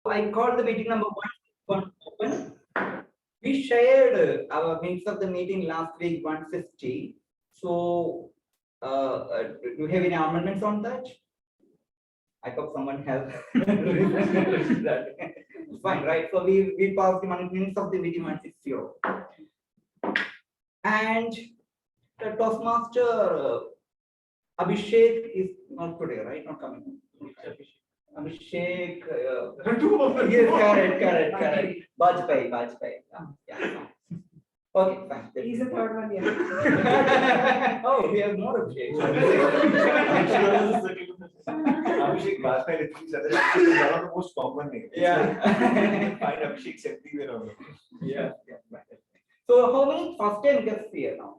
I called the meeting number one open. We shared our minutes of the meeting last week 150. So, do you have any amendments on that? I hope someone help. Fine, right? So we passed the minutes of the meeting 160. And the Toastmaster Abhishek is not today, right? Not coming. Abhishek, yes, correct. Bajpai. Yeah. Okay, fine. He's the third one, yeah. Oh, we have more Abhishek. Abhishek Bajpai is one of the most common names. Yeah. Find Abhishek everywhere. Yeah. So, how many first-time guests here now?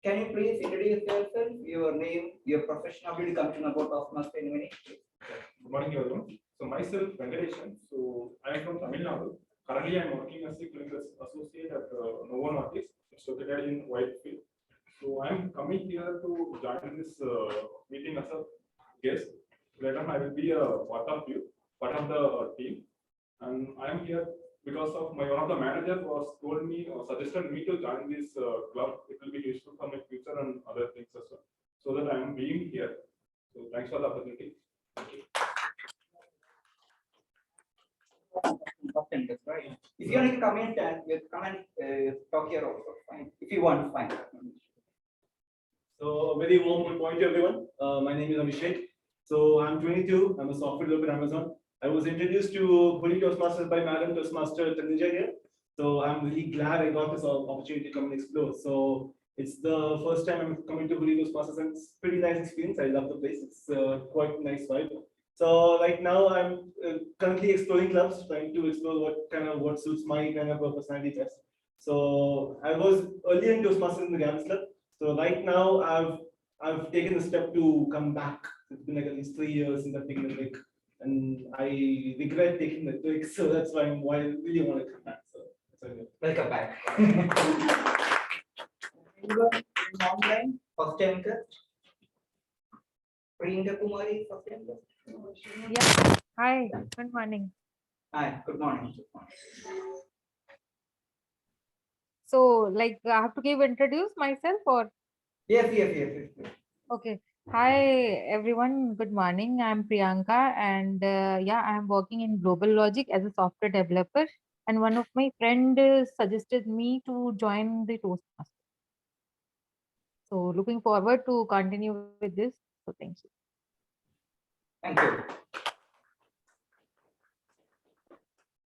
Can you please introduce yourself, your name, your profession? How did you come to know about Toastmaster in a minute? Good morning, everyone. So myself, Venkatesan. So I am from Tamil Nadu. Currently, I am working as a clinical associate at Novo Nordisk. It's located in Whitefield. So I am coming here to join this meeting as a guest. Later, I will be a part of the team, and I am here because of one of the managers told me or suggested me to join this club. It will be useful for my future and other things as well. So that I am being here. So thanks for the opportunity. Right. If you want to come and talk here also, fine. If you want, fine. So, very warm good morning to everyone. My name is Abhishek. So, I'm 22. I'm a software developer at Amazon. I was introduced to Hoodi Toastmasters by Madam Toastmaster Tanija here. So, I'm really glad I got this opportunity to come and explore. So, it's the first time I'm coming to Hoodi Toastmasters, and it's a pretty nice experience. I love the place. It's quite a nice vibe. So right now I'm currently exploring clubs, trying to explore what suits my kind of personality best. So I was earlier in Toastmasters in the Gams Club. So right now I've taken the step to come back. It's been like at least 3 years since I've taken the break, and I regret taking the break. So that's why I really want to come back. So welcome back. Online, first time guest. Priyanka Kumari, first time guest. Yeah. Hi. Good morning. Hi. Good morning. So, like, I have to introduce myself, or? Yes. Okay. Hi, everyone. Good morning. I'm Priyanka, and yeah, I'm working in Global Logic as a software developer. And one of my friend suggested me to join the Toastmasters. So, looking forward to continue with this. So, thank you. Thank you.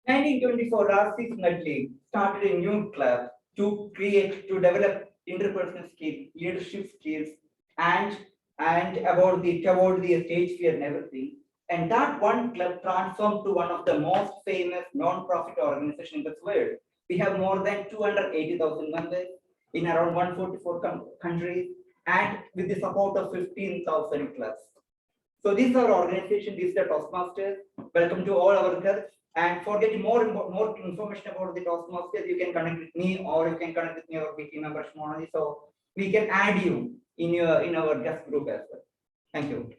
1924, Darcy Smedley started a new club to develop interpersonal skills, leadership skills, and toward the stage fear and everything. And that one club transformed to one of the most famous non-profit organizations in this world. We have more than 280,000 members in around 144 countries, and with the support of 15,000 clubs. So these are organizations, these are Toastmasters. Welcome to all our guests. And for getting more information about the Toastmasters, you can connect with me, or you can connect with me or team member Shmonali. So we can add you in our guest group as well. Thank you.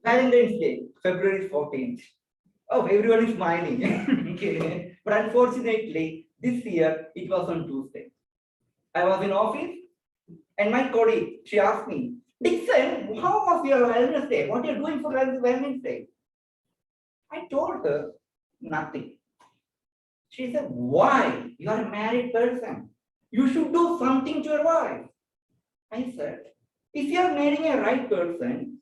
Valentine's Day, February 14th. Oh, everyone is smiling. Okay. But unfortunately, this year it was on Tuesday. I was in office, and my colleague, she asked me, Dixon, how was your Valentine's Day? What are you doing for Valentine's Day? I told her nothing. She said, why? You are a married person. You should do something to your wife. I said, if you are marrying a right person,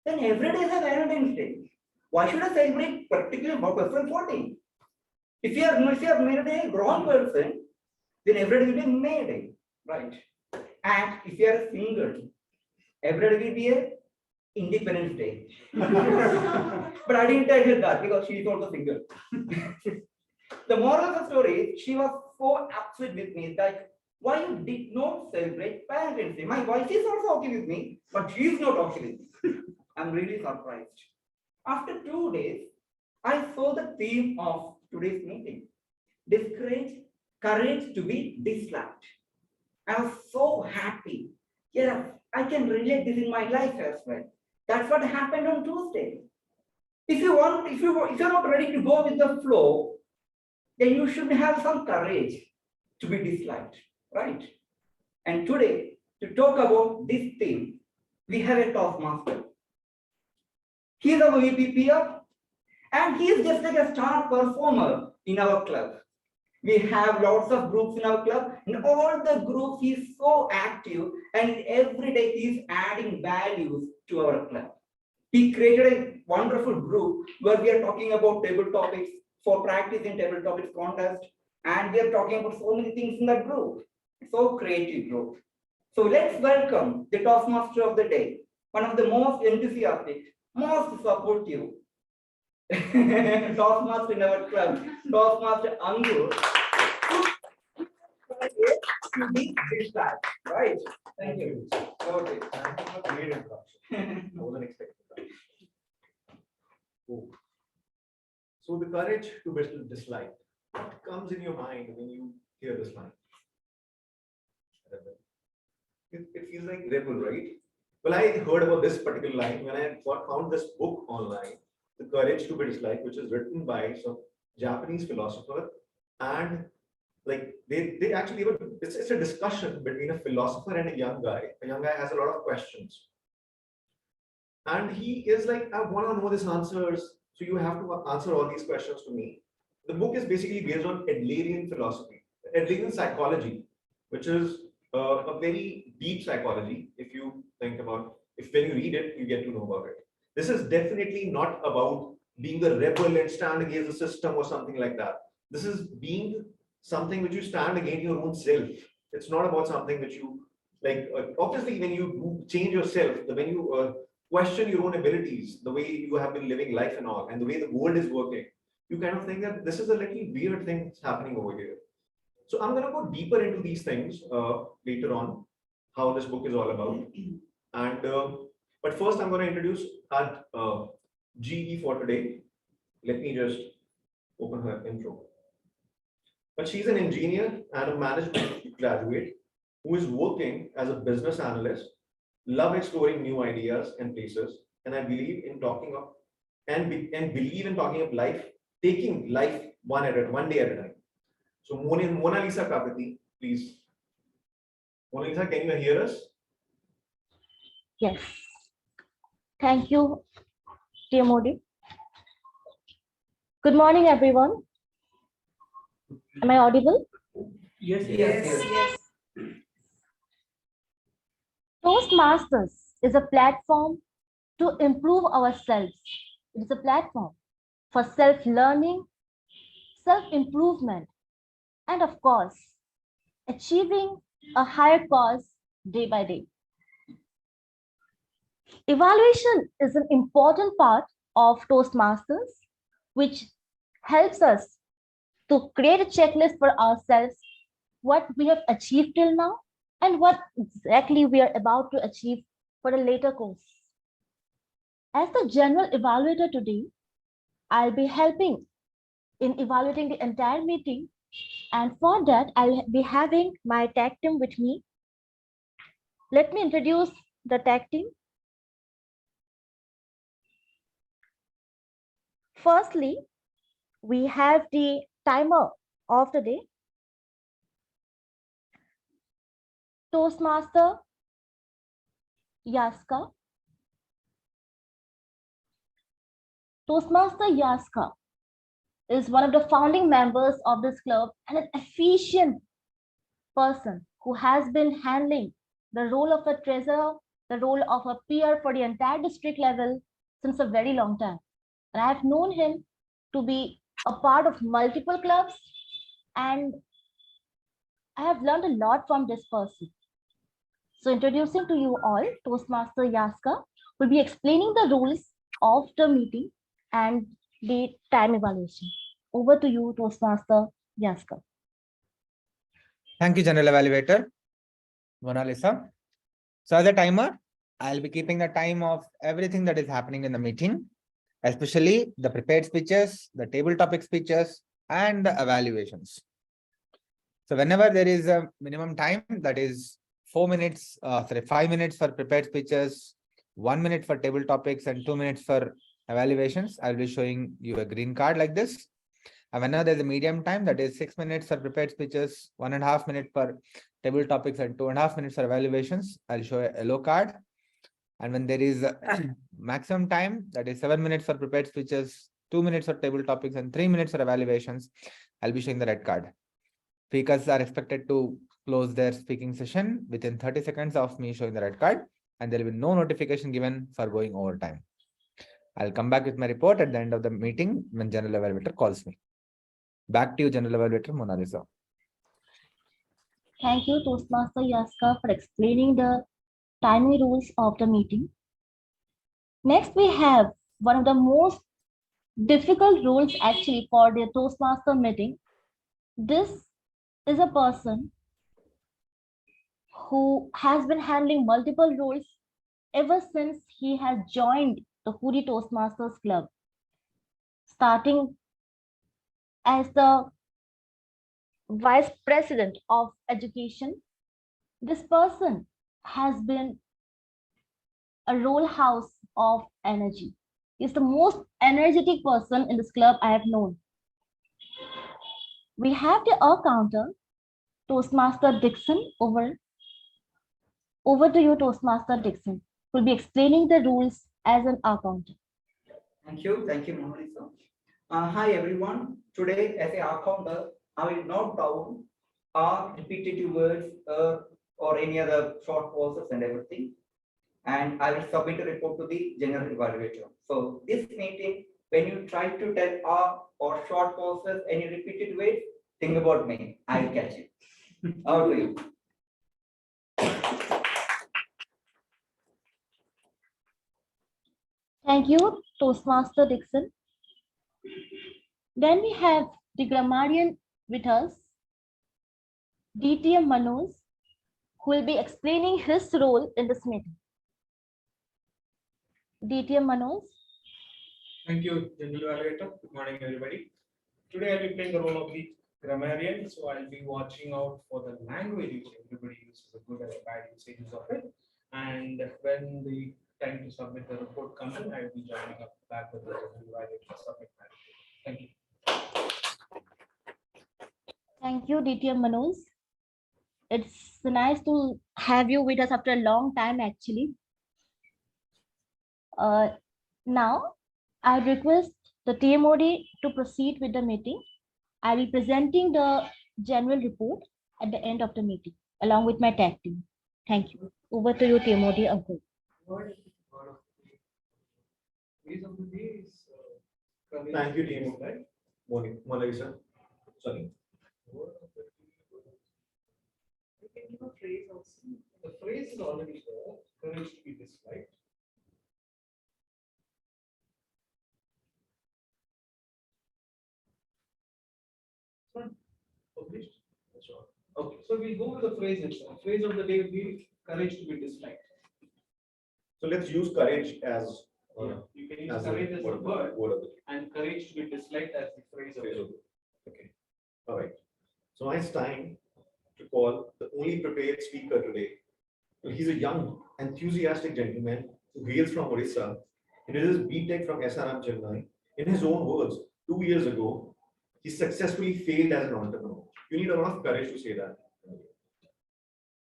then every day is a Valentine's Day. Why should I celebrate particularly about February 14th? If you are married a wrong person, then every day will be May Day, right? And if you are single, every day will be a Independence Day. But I didn't tell her that because she is also single. The moral of the story is she was so upset with me that why you did not celebrate Valentine's Day. My wife is also okay with me, but she is not okay with me. I'm really surprised. After 2 days, I saw the theme of today's meeting. Courage to be disliked. I was so happy. Yeah, I can relate this in my life as well. That's what happened on Tuesday. If you're not ready to go with the flow, then you should have some courage to be disliked, right? And today, to talk about this thing, we have a Toastmaster. He is our VPPR, and he is just like a star performer in our club. We have lots of groups in our club, and all the groups he is so active, and every day he is adding values to our club. He created a wonderful group where we are talking about table topics for practice in table topics contest, and we are talking about so many things in that group. So creative group. So let's welcome the Toastmaster of the day, one of the most enthusiastic, most supportive Toastmaster in our club, Toastmaster Ankur. To be this guy, right? Thank you. Okay. Thank you for great introduction. I wasn't expecting that. Oh. So the courage to dislike. What comes in your mind when you hear this line? It feels like rebel, right? Well, I heard about this particular line when I found this book online, The Courage to be Disliked, which is written by some Japanese philosopher, and like they actually it's a discussion between a philosopher and a young guy. A young guy has a lot of questions, and he is like, I want to know these answers, so you have to answer all these questions to me. The book is basically based on Adlerian philosophy, Adlerian psychology, which is a very deep psychology. If you think about, if when you read it, you get to know about it. This is definitely not about being a rebel and stand against the system or something like that. This is being something which you stand against your own self. It's not about something which you like. Obviously, when you do change yourself, when you question your own abilities, the way you have been living life and all, and the way the world is working, you kind of think that this is a little weird thing that's happening over here. So I'm going to go deeper into these things later on, how this book is all about. And but first, I'm going to introduce our GE for today. Let me just open her intro. But she's an engineer and a management graduate who is working as a business analyst, love exploring new ideas and places, and I believe in talking of and believe in talking of life, taking life one day at a time. So Mona Lisa Kakati, please. Mona Lisa, can you hear us? Yes. Thank you, TM Modi. Good morning, everyone. Am I audible? Yes. Toastmasters is a platform to improve ourselves. It is a platform for self-learning, self-improvement, and of course, achieving a higher cause day by day. Evaluation is an important part of Toastmasters, which helps us to create a checklist for ourselves, what we have achieved till now, and what exactly we are about to achieve for a later course. As the general evaluator today, I'll be helping in evaluating the entire meeting, and for that, I'll be having my tag team with me. Let me introduce the tag team. Firstly, we have the timer of the day, Toastmaster Yaska. Toastmaster Yaska is one of the founding members of this club and an efficient person who has been handling the role of a treasurer, the role of a peer for the entire district level since a very long time. And I have known him to be a part of multiple clubs, and I have learned a lot from this person. So introducing to you all, Toastmaster Yaska will be explaining the rules of the meeting and the time evaluation. Over to you, Toastmaster Yaska. Thank you, General Evaluator, Mona Lisa. So as a timer, I'll be keeping the time of everything that is happening in the meeting, especially the prepared speeches, the table topic speeches, and the evaluations. So whenever there is a minimum time that is 5 minutes for prepared speeches, 1 minute for table topics, and 2 minutes for evaluations. I'll be showing you a green card like this. And whenever there's a medium time, that is 6 minutes for prepared speeches, 1.5 minutes for table topics, and 2.5 minutes for evaluations, I'll show a yellow card. And when there is a maximum time, that is 7 minutes for prepared speeches, 2 minutes for table topics, and 3 minutes for evaluations, I'll be showing the red card. Speakers are expected to close their speaking session within 30 seconds of me showing the red card, and there will be no notification given for going over time. I'll come back with my report at the end of the meeting when General Evaluator calls me. Back to you, General Evaluator Mona Lisa. Thank you, Toastmaster Yaska, for explaining the timing rules of the meeting. Next, we have one of the most difficult rules actually for the Toastmaster meeting. This is a person who has been handling multiple roles ever since he has joined the Hoodi Toastmasters Club, starting as the Vice President of Education. This person has been a role house of energy. He's the most energetic person in this club I have known. We have the counter, Toastmaster Dixon. Over to you, Toastmaster Dixon, who will be explaining the rules as an counter. Thank you, Mona Lisa. Hi everyone. Today, as a counter, I will note down our repetitive words or any other short pauses and everything, and I will submit a report to the General Evaluator. So this meeting, when you try to tell R or short pauses, any repeated words, think about me. I will catch it. How do you? Thank you, Toastmaster Dixon. Then we have the grammarian with us, DTM Manoj, who will be explaining his role in this meeting. DTM Manoj. Thank you, General Evaluator. Good morning, everybody. Today I'll be playing the role of the grammarian, so I'll be watching out for the language which everybody uses, the good and the bad usages of it. And when the time to submit the report comes in, I will be joining up back with the General Evaluator to submit my report. Thank you. Thank you, DTM Manoj. It's nice to have you with us after a long time, actually. Now, I request the TMOD to proceed with the meeting. I will be presenting the general report at the end of the meeting, along with my tag team. Thank you. Over to you, TMOD Ankur. Thank you, team. Mona Lisa. Sorry. The phrase is already there, courage to be disliked. Published? Sure. Okay, so we'll go with the phrase itself. Phrase of the day will be courage to be disliked. So let's use courage as You can use as courage as the word word of the day. and courage to be disliked as the phrase of the day. Okay. All right. So now it's time to call the only prepared speaker today. Well, he's a young, enthusiastic gentleman who hails from Odisha. He did his BTech from SRM Chennai. In his own words, 2 years ago, he successfully failed as an entrepreneur. You need a lot of courage to say that.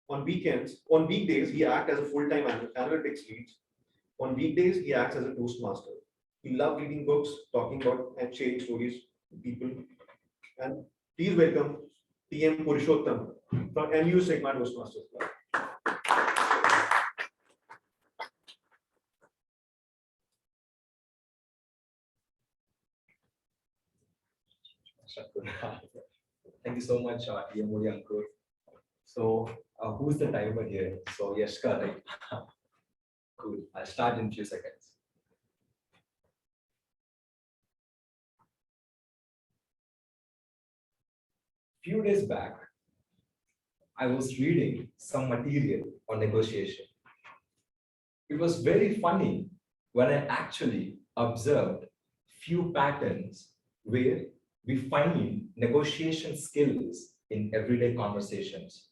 On weekdays, he acts as a full-time analytics lead. On weekdays, he acts as a Toastmaster. He loved reading books, talking about and sharing stories with people. And please welcome TM Purushottam from MU Sigma Toastmasters Club. Thank you so much, TM Ankur. So, who's the timer here? So, Yashka, right? Cool. I'll start in a few seconds. Few days back, I was reading some material on negotiation. It was very funny when I actually observed few patterns where we find negotiation skills in everyday conversations.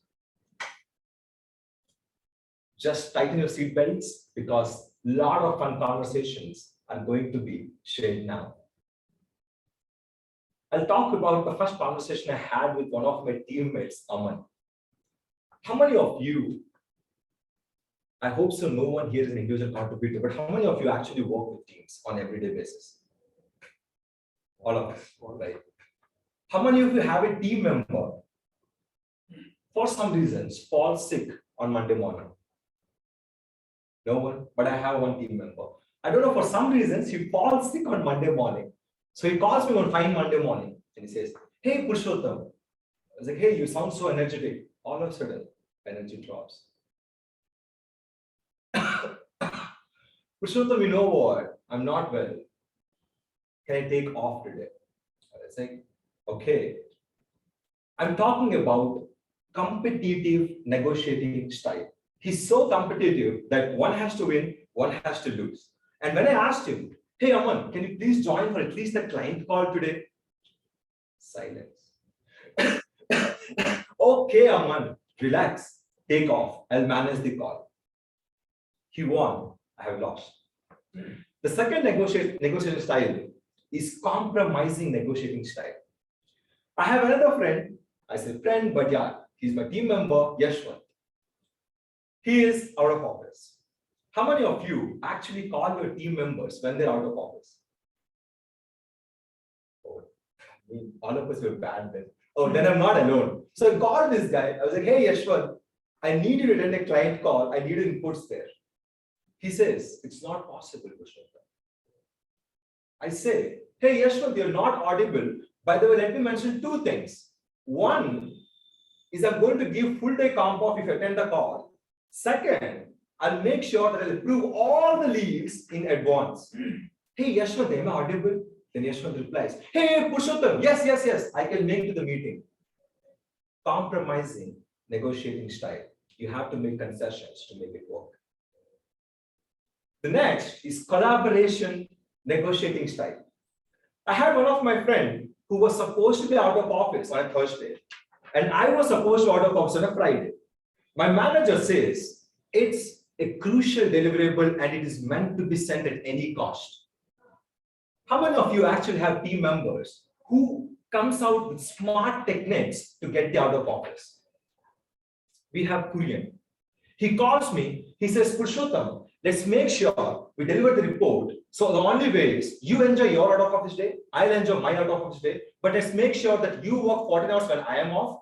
just tighten your seatbelts because a lot of fun conversations are going to be shared now. I'll talk about the first conversation I had with one of my teammates, Aman. How many of you, I hope so no one here is an individual contributor, but how many of you actually work with teams on everyday basis? All of us, right? How many of you have a team member for some reasons falls sick on Monday morning? No one, but I have one team member. I don't know, for some reasons he falls sick on Monday morning. So he calls me one fine Monday morning and he says, "Hey Purushottam." I was like, "Hey, you sound so energetic." All of a sudden, energy drops. "Purushottam, you know what? I'm not well. Can I take off today?" I was like, "Okay." I'm talking about competitive negotiating style. He's so competitive that one has to win, one has to lose. And when I asked him, "Hey Aman, can you please join for at least the client call today?" Silence. "Okay, Aman, relax, take off. I'll manage the call." He won, I have lost. The second negotiation style is compromising negotiating style. I have another friend. I say friend, but yeah, he's my team member, Yashwant. He is out of office. How many of you actually call your team members when they're out of office? Oh, all of us were bad then. Oh, then I'm not alone. So I called this guy. I was like, "Hey, Yashwant, I need you to attend a client call. I need inputs there." He says, "It's not possible, Purushottam." I say, "Hey, Yashwant, you're not audible. By the way, let me mention two things. One is I'm going to give full day comp off if you attend the call. Second, I'll make sure that I'll approve all the leaves in advance." "Hey, Yashwant, am I audible?" Then Yashwant replies, "Hey, Purushottam, yes, I can make to the meeting." Compromising negotiating style. You have to make concessions to make it work. The next is collaboration negotiating style. I had one of my friends who was supposed to be out of office on a Thursday, and I was supposed to be out of office on a Friday. My manager says it's a crucial deliverable and it is meant to be sent at any cost. How many of you actually have team members who comes out with smart techniques to get the out of office? We have Kurian. He calls me, he says, "Purushottam, let's make sure we deliver the report. So the only way is you enjoy your out of office day, I'll enjoy my out of office day, but let's make sure that you work 14 hours when I am off,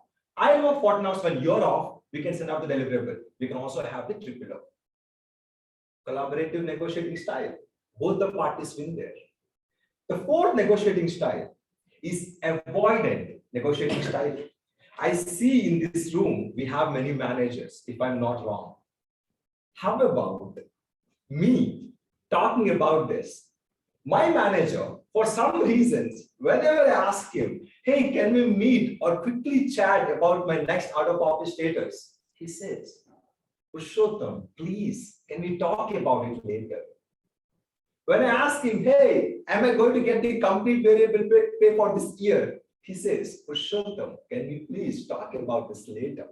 I work 14 hours when you're off. We can send out the deliverable. We can also have the triple up." Collaborative negotiating style. Both the parties win there. The fourth negotiating style is avoidant negotiating style. I see in this room, we have many managers, if I'm not wrong. How about me talking about this? My manager, for some reasons, whenever I ask him, "Hey, can we meet or quickly chat about my next out of office status?" he says, "Purushottam, please, can we talk about it later?" When I ask him, "Hey, am I going to get the complete variable pay for this year?" he says, "Purushottam, can we please talk about this later?"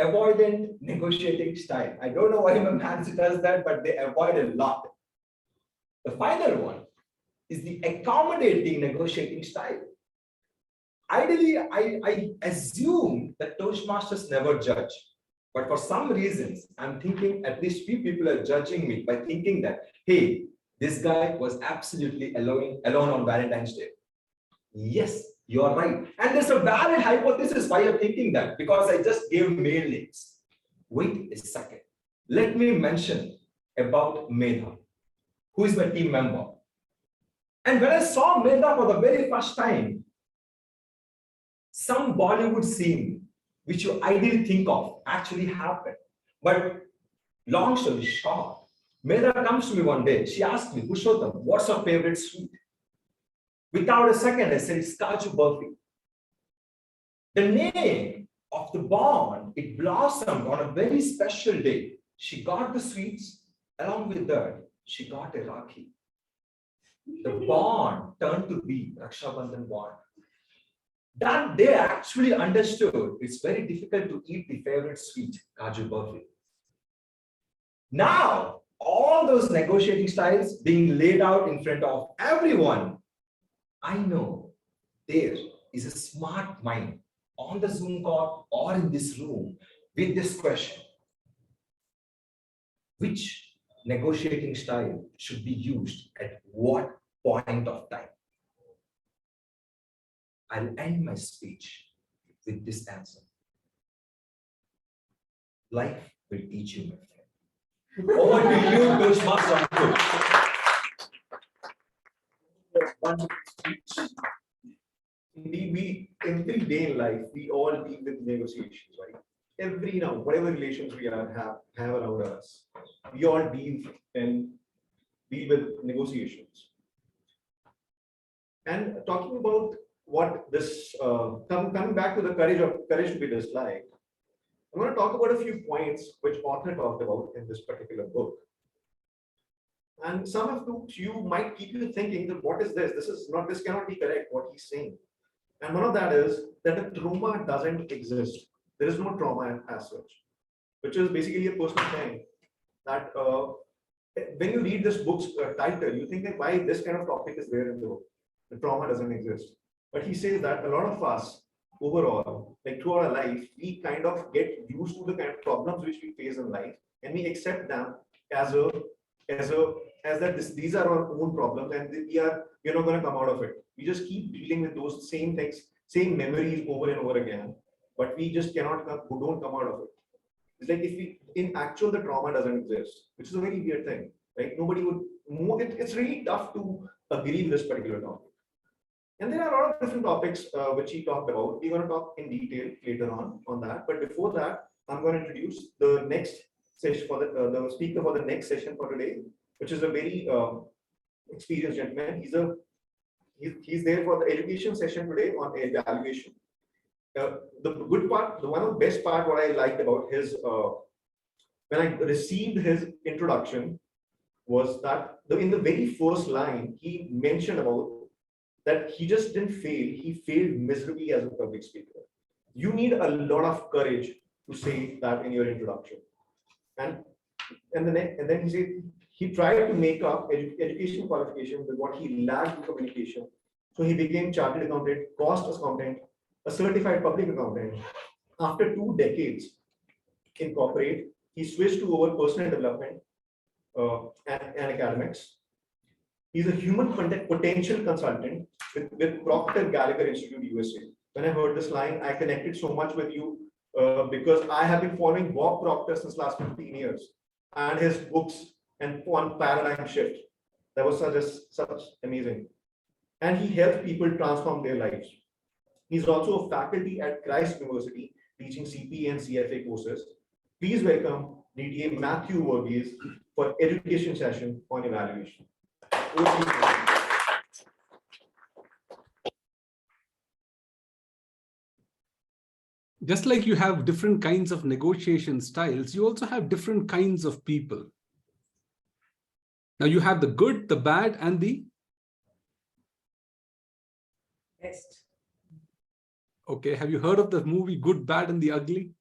Avoidant negotiating style. I don't know why my manager does that, but they avoid a lot. The final one is the accommodating negotiating style. Ideally, I assume that Toastmasters never judge. But for some reasons, I'm thinking at least few people are judging me by thinking that, hey, this guy was absolutely alone on Valentine's Day. Yes, you are right. And there's a valid hypothesis why you're thinking that, because I just gave mail names. Wait a second. Let me mention about Medha, who is my team member. And when I saw Medha for the very first time, some Bollywood scene, which you ideally think of, actually happened. But long story short, Medha comes to me one day. She asked me, "Purushottam, what's your favorite sweet?" Without a second, I said, "It's Kaju Burfi." The name of the bond, it blossomed on a very special day. She got the sweets. Along with that, she got a Rakhi. The bond turned to be Raksha Bandhan bond. That they actually understood it's very difficult to eat the favorite sweet, Kaju Burfi. Now, all those negotiating styles being laid out in front of everyone. I know there is a smart mind on the Zoom call or in this room with this question. Which negotiating style should be used at what point of time? I'll end my speech with this answer. Life will teach you, my friend. Over to you, Toastmaster Ankur. Indeed, every day in life, we all deal with negotiations, right? Whatever relations we have around us, we all deal with negotiations. And talking about what this, coming back to the courage to be disliked, I'm going to talk about a few points which author talked about in this particular book. And some of you might keep you thinking that what is this? This cannot be correct, what he's saying. And one of that is that a trauma doesn't exist. There is no trauma as such, which is basically a personal thing that when you read this book's title, you think that why this kind of topic is there in the book. The trauma doesn't exist. But he says that a lot of us overall, like throughout our life, we kind of get used to the kind of problems which we face in life, and we accept them as that these are our own problems, and we're not going to come out of it. We just keep dealing with those same things, same memories over and over again, but we just don't come out of it. It's like in actual, the trauma doesn't exist, which is a very weird thing, right? Nobody would move it. It's really tough to agree with this particular topic. And there are a lot of different topics which he talked about. We're going to talk in detail later on that. But before that, I'm going to introduce the next session for the speaker for the next session for today, which is a very experienced gentleman. He's there for the education session today on evaluation. The good part, one of the best part, what I liked about his when I received his introduction was that in the very first line he mentioned about that he just didn't fail, he failed miserably as a public speaker. You need a lot of courage to say that in your introduction. And then he said he tried to make up education qualification with what he lacked in communication. So he became chartered accountant, cost accountant, a certified public accountant. After 2 decades in corporate, he switched to over personal development and academics. He's a human potential consultant with Procter Gallagher Institute, USA. When I heard this line, I connected so much with you because I have been following Bob Proctor since last 15 years and his books and one paradigm shift. That was such amazing. And he helped people transform their lives. He's also a faculty at Christ University teaching CPA and CFA courses. Please welcome DTM Matthew Verghese for education session on evaluation. Just like you have different kinds of negotiation styles, you also have different kinds of people. Now you have the good, the bad, and the Best. Okay, have you heard of the movie Good, Bad, and the Ugly?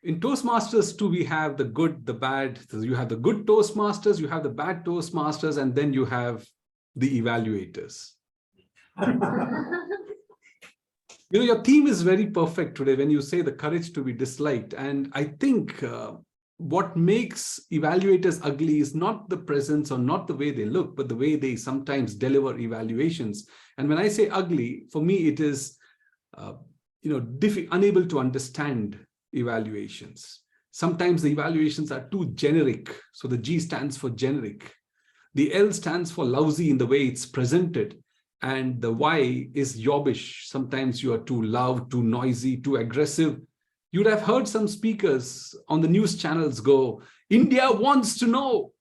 In Toastmasters too, we have the good, the bad. So you have the good Toastmasters, you have the bad Toastmasters, and then you have the evaluators. You know, your theme is very perfect today when you say the courage to be disliked. And I think what makes evaluators ugly is not the presence or not the way they look, but the way they sometimes deliver evaluations. And when I say ugly, for me, it is, unable to understand evaluations. Sometimes the evaluations are too generic. So the G stands for generic. The L stands for lousy in the way it's presented. And the Y is yobbish. Sometimes you are too loud, too noisy, too aggressive. You'd have heard some speakers on the news channels go, India wants to know.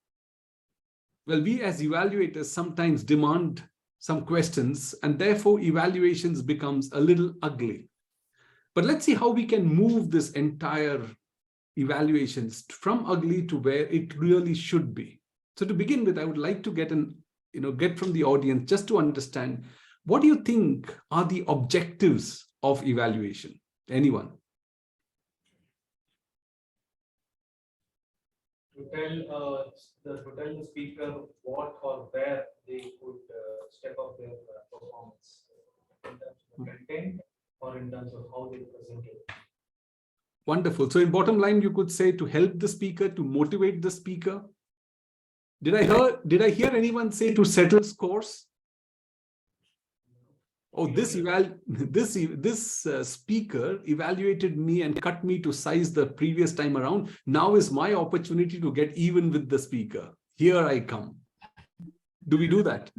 Well, we as evaluators sometimes demand some questions, and therefore evaluations becomes a little ugly. But let's see how we can move this entire evaluations from ugly to where it really should be. So to begin with, I would like to get from the audience just to understand, what do you think are the objectives of evaluation? Anyone? to tell the speaker what or where they could step up their performance in terms of content or in terms of how they present it. Wonderful. So in bottom line, you could say to help the speaker, to motivate the speaker. Did I hear anyone say to settle scores? Oh, this speaker evaluated me and cut me to size the previous time around. Now is my opportunity to get even with the speaker. Here I come. Do we do that?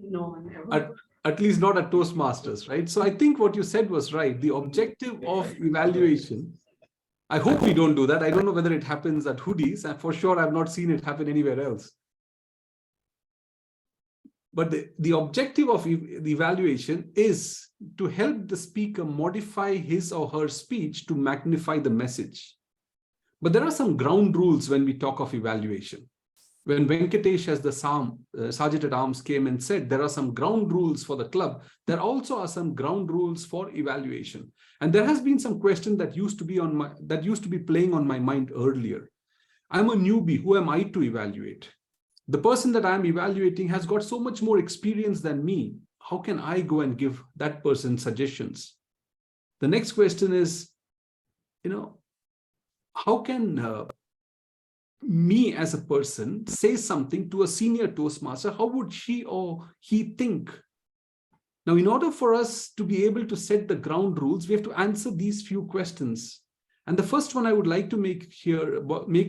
No, never. At least not at Toastmasters, right? So I think what you said was right. The objective of evaluation, I hope we don't do that. I don't know whether it happens at Hoodies, and for sure I've not seen it happen anywhere else. But the objective of the evaluation is to help the speaker modify his or her speech to magnify the message. But there are some ground rules when we talk of evaluation. When Venkatesh, as the Sergeant at Arms, came and said there are some ground rules for the club, there also are some ground rules for evaluation. And there has been some question that used to be playing on my mind earlier. I'm a newbie. Who am I to evaluate? The person that I'm evaluating has got so much more experience than me. How can I go and give that person suggestions? The next question is, how can me as a person say something to a senior Toastmaster? How would she or he think? Now, in order for us to be able to set the ground rules, we have to answer these few questions. And the first one I would like to make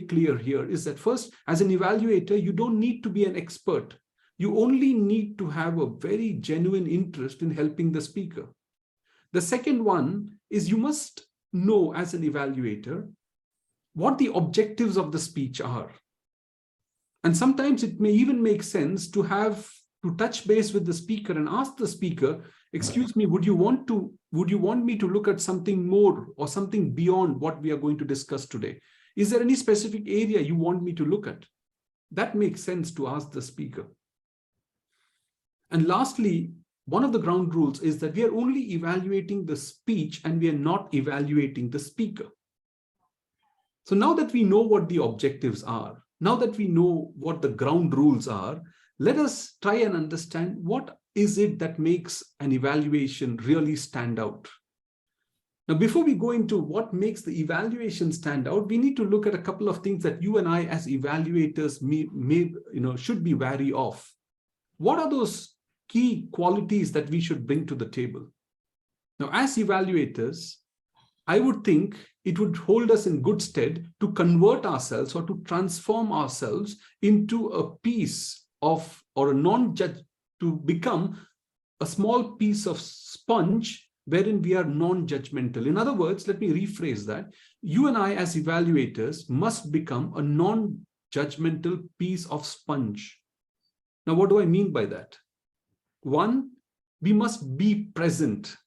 clear here is that first, as an evaluator, you don't need to be an expert. You only need to have a very genuine interest in helping the speaker. The second one is you must know as an evaluator what the objectives of the speech are. And sometimes it may even make sense to touch base with the speaker and ask the speaker, excuse me, would you want me to look at something more or something beyond what we are going to discuss today? Is there any specific area you want me to look at? That makes sense to ask the speaker. And lastly, one of the ground rules is that we are only evaluating the speech and we are not evaluating the speaker. So now that we know what the objectives are, now that we know what the ground rules are, let us try and understand what is it that makes an evaluation really stand out. Now, before we go into what makes the evaluation stand out, we need to look at a couple of things that you and I as evaluators should be wary of. What are those key qualities that we should bring to the table? Now, as evaluators, I would think it would hold us in good stead to convert ourselves or to transform ourselves into a piece of, or a non-judge, to become a small piece of sponge wherein we are non-judgmental. In other words, let me rephrase that. You and I as evaluators must become a non-judgmental piece of sponge. Now, what do I mean by that? One, we must be present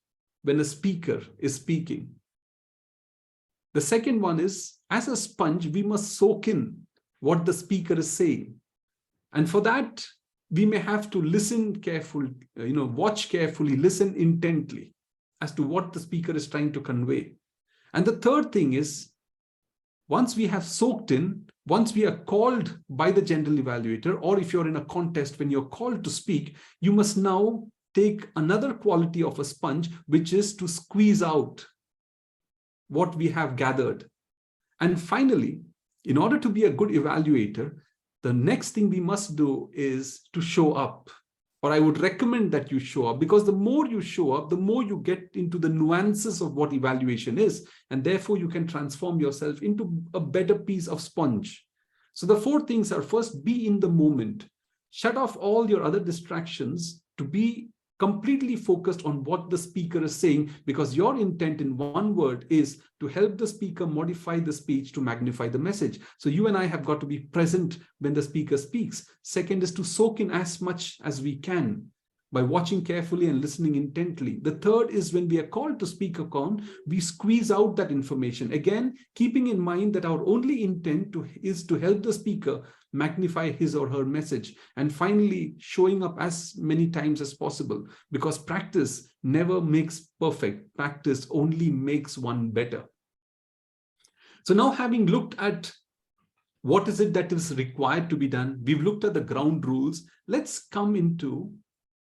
when a speaker is speaking. The second one is, as a sponge, we must soak in what the speaker is saying. And for that, we may have to listen carefully, watch carefully, listen intently as to what the speaker is trying to convey. And the third thing is, once we have soaked in, once we are called by the general evaluator, or if you're in a contest, when you're called to speak, you must now take another quality of a sponge, which is to squeeze out what we have gathered. And finally, in order to be a good evaluator, the next thing we must do is to show up. Or I would recommend that you show up, because the more you show up, the more you get into the nuances of what evaluation is. And therefore, you can transform yourself into a better piece of sponge. So the four things are: first, be in the moment. Shut off all your other distractions to be completely focused on what the speaker is saying, because your intent, in one word, is to help the speaker modify the speech to magnify the message. So you and I have got to be present when the speaker speaks. Second is to soak in as much as we can by watching carefully and listening intently. The third is, when we are called to speak upon, we squeeze out that information. Again, keeping in mind that our only intent is to help the speaker magnify his or her message. And finally, showing up as many times as possible, because practice never makes perfect. Practice only makes one better. So now, having looked at what is it that is required to be done, we've looked at the ground rules. Let's come into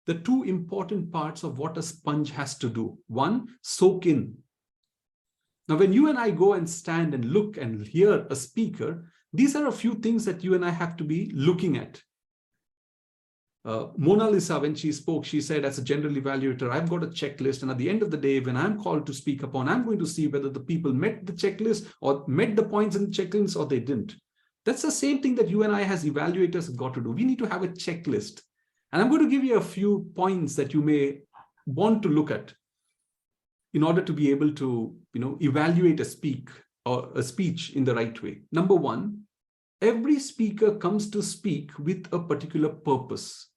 the two important parts of what a sponge has to do. One, soak in. Now, when you and I go and stand and look and hear a speaker, these are a few things that you and I have to be looking at. Mona Lisa, when she spoke, she said, as a general evaluator, I've got a checklist. And at the end of the day, when I'm called to speak upon, I'm going to see whether the people met the checklist or met the points in the checklist or they didn't. That's the same thing that you and I as evaluators have got to do. We need to have a checklist. And I'm going to give you a few points that you may want to look at in order to be able to, evaluate a speech in the right way. Number one, every speaker comes to speak with a particular purpose.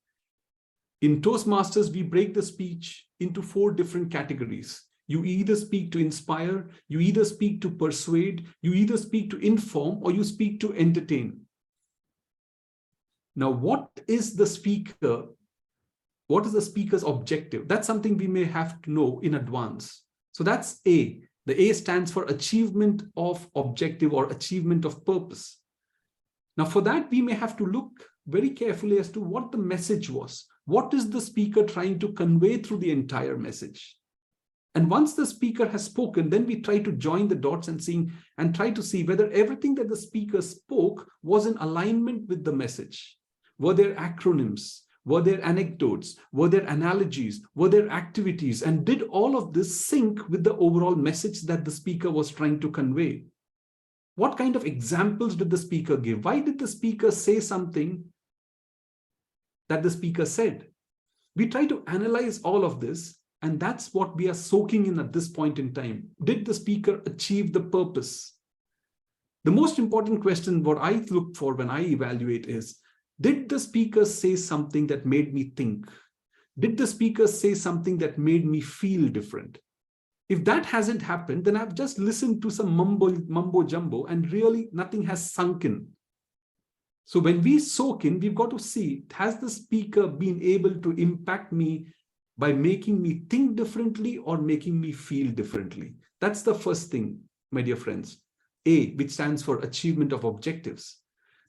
In Toastmasters, we break the speech into 4 different categories. You either speak to inspire, you either speak to persuade, you either speak to inform, or you speak to entertain. Now, what is the speaker's objective? That's something we may have to know in advance. So that's A. The A stands for achievement of objective or achievement of purpose. Now, for that, we may have to look very carefully as to what the message was. What is the speaker trying to convey through the entire message? And once the speaker has spoken, then we try to join the dots and try to see whether everything that the speaker spoke was in alignment with the message. Were there acronyms? Were there anecdotes? Were there analogies? Were there activities? And did all of this sync with the overall message that the speaker was trying to convey? What kind of examples did the speaker give? Why did the speaker say something that the speaker said? We try to analyze all of this, and that's what we are soaking in at this point in time. Did the speaker achieve the purpose? The most important question, what I look for when I evaluate is, did the speaker say something that made me think? Did the speaker say something that made me feel different? If that hasn't happened, then I've just listened to some mumbo jumbo and really nothing has sunk in. So when we soak in, we've got to see, has the speaker been able to impact me by making me think differently or making me feel differently? That's the first thing, my dear friends. A, which stands for achievement of objectives.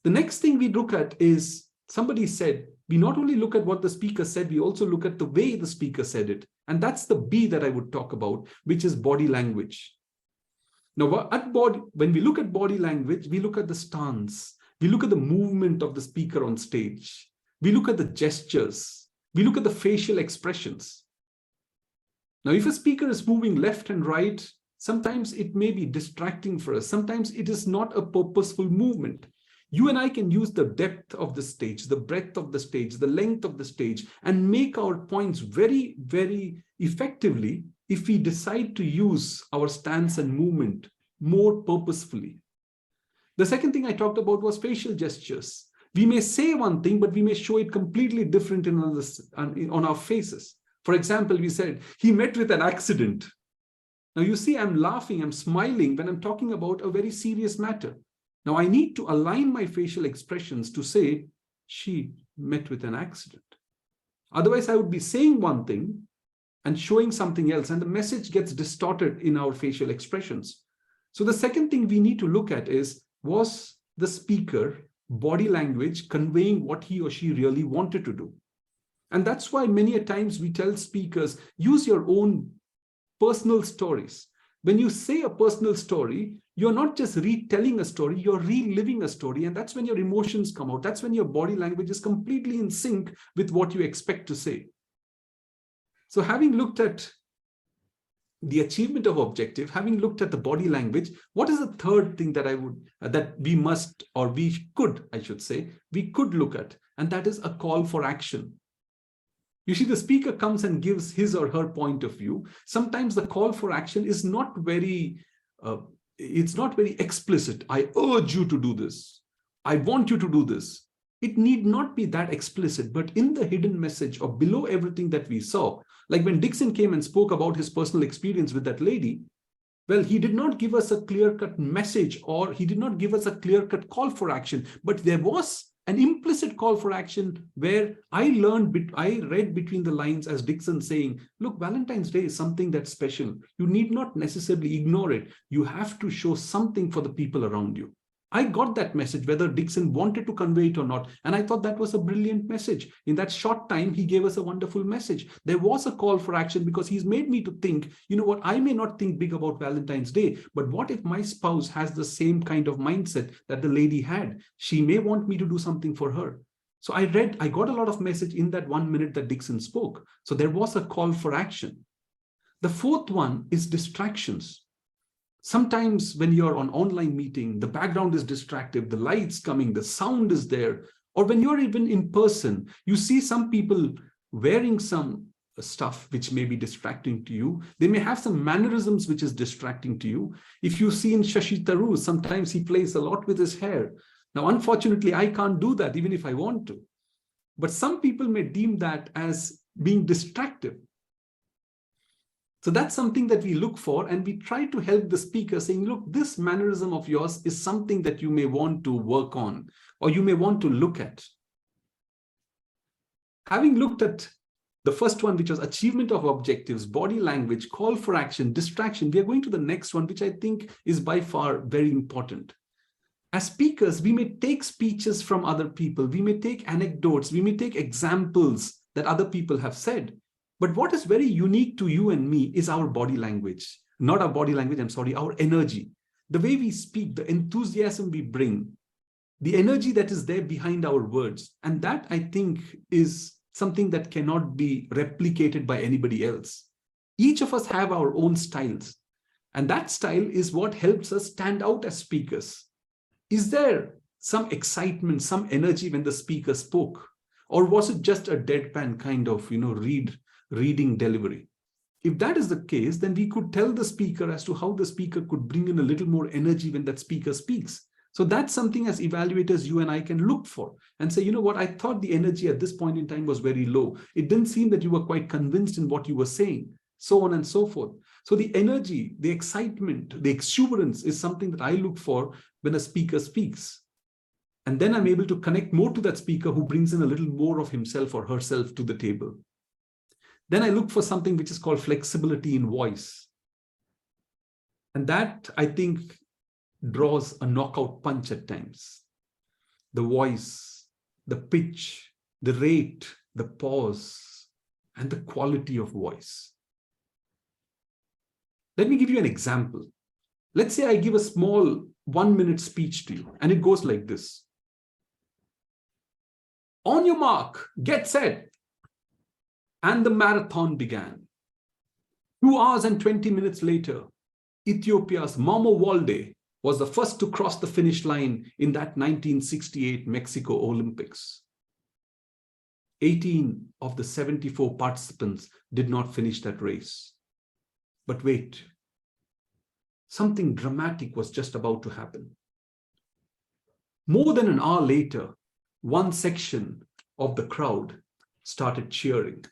The next thing we look at is, somebody said, we not only look at what the speaker said, we also look at the way the speaker said it. And that's the B that I would talk about, which is body language. Now, when we look at body language, we look at the stance. We look at the movement of the speaker on stage. We look at the gestures. We look at the facial expressions. Now, if a speaker is moving left and right, sometimes it may be distracting for us. Sometimes it is not a purposeful movement. You and I can use the depth of the stage, the breadth of the stage, the length of the stage, and make our points very, very effectively if we decide to use our stance and movement more purposefully. The second thing I talked about was facial gestures. We may say one thing, but we may show it completely different on our faces. For example, we said, he met with an accident. Now you see, I'm laughing, I'm smiling when I'm talking about a very serious matter. Now I need to align my facial expressions to say, she met with an accident. Otherwise, I would be saying one thing and showing something else, and the message gets distorted in our facial expressions. So the second thing we need to look at is, was the speaker body language conveying what he or she really wanted to do? And that's why many a times we tell speakers, use your own personal stories. When you say a personal story, you're not just retelling a story, you're reliving a story. And that's when your emotions come out. That's when your body language is completely in sync with what you expect to say. So having looked at the achievement of objective, having looked at the body language, what is the third thing that we could look at? And that is a call for action. You see, the speaker comes and gives his or her point of view. Sometimes the call for action is not very explicit. I urge you to do this. I want you to do this. It need not be that explicit, but in the hidden message or below everything that we saw, like when Dixon came and spoke about his personal experience with that lady, well, he did not give us a clear-cut message, or he did not give us a clear-cut call for action, but there was an implicit call for action where I read between the lines as Dixon saying, look, Valentine's Day is something that's special. You need not necessarily ignore it. You have to show something for the people around you. I got that message, whether Dixon wanted to convey it or not. And I thought that was a brilliant message. In that short time, he gave us a wonderful message. There was a call for action because he's made me to think, you know what, I may not think big about Valentine's Day, but what if my spouse has the same kind of mindset that the lady had? She may want me to do something for her. So I got a lot of message in that 1 minute that Dixon spoke. So there was a call for action. The fourth one is distractions. Sometimes when you're on online meeting, the background is distractive, the lights coming, the sound is there. Or when you're even in person, you see some people wearing some stuff which may be distracting to you. They may have some mannerisms which is distracting to you. If you see in Shashi Tharoor, sometimes he plays a lot with his hair. Now, unfortunately, I can't do that even if I want to. But some people may deem that as being distractive. So that's something that we look for, and we try to help the speaker saying, look, this mannerism of yours is something that you may want to work on, or you may want to look at. Having looked at the first one, which was achievement of objectives, body language, call for action, distraction, we are going to the next one, which I think is by far very important. As speakers, we may take speeches from other people, we may take anecdotes, we may take examples that other people have said. But what is very unique to you and me is our body language. Not our body language, I'm sorry, our energy. The way we speak, the enthusiasm we bring, the energy that is there behind our words. And that, I think, is something that cannot be replicated by anybody else. Each of us have our own styles. And that style is what helps us stand out as speakers. Is there some excitement, some energy when the speaker spoke? Or was it just a deadpan kind of, reading delivery? If that is the case, then we could tell the speaker as to how the speaker could bring in a little more energy when that speaker speaks. So that's something as evaluators, you and I can look for and say, you know what, I thought the energy at this point in time was very low. It didn't seem that you were quite convinced in what you were saying, so on and so forth. So the energy, the excitement, the exuberance is something that I look for when a speaker speaks. And then I'm able to connect more to that speaker who brings in a little more of himself or herself to the table. Then I look for something which is called flexibility in voice. And that, I think, draws a knockout punch at times. The voice, the pitch, the rate, the pause, and the quality of voice. Let me give you an example. Let's say I give a small 1-minute speech to you, and it goes like this. On your mark, get set. And the marathon began. 2 hours and 20 minutes later, Ethiopia's Mamo Walde was the first to cross the finish line in that 1968 Mexico Olympics. 18 of the 74 participants did not finish that race. But wait, something dramatic was just about to happen. More than an hour later, one section of the crowd started cheering.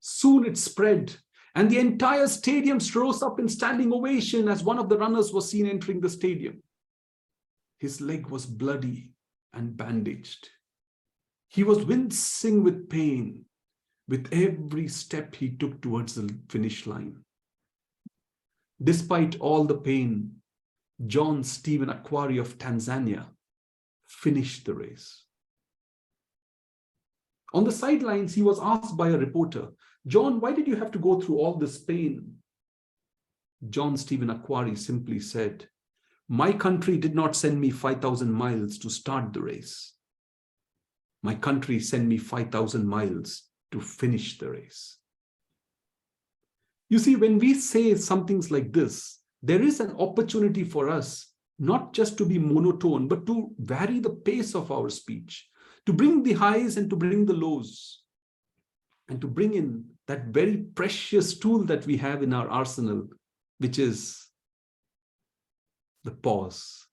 Soon it spread, and the entire stadium rose up in standing ovation as one of the runners was seen entering the stadium. His leg was bloody and bandaged. He was wincing with pain with every step he took towards the finish line. Despite all the pain, John Stephen Akwari of Tanzania finished the race. On the sidelines, he was asked by a reporter, John, why did you have to go through all this pain? John Stephen Akwari simply said, my country did not send me 5,000 miles to start the race. My country sent me 5,000 miles to finish the race. You see, when we say some things like this, there is an opportunity for us not just to be monotone, but to vary the pace of our speech, to bring the highs and to bring the lows, and to bring in that very precious tool that we have in our arsenal, which is the pause.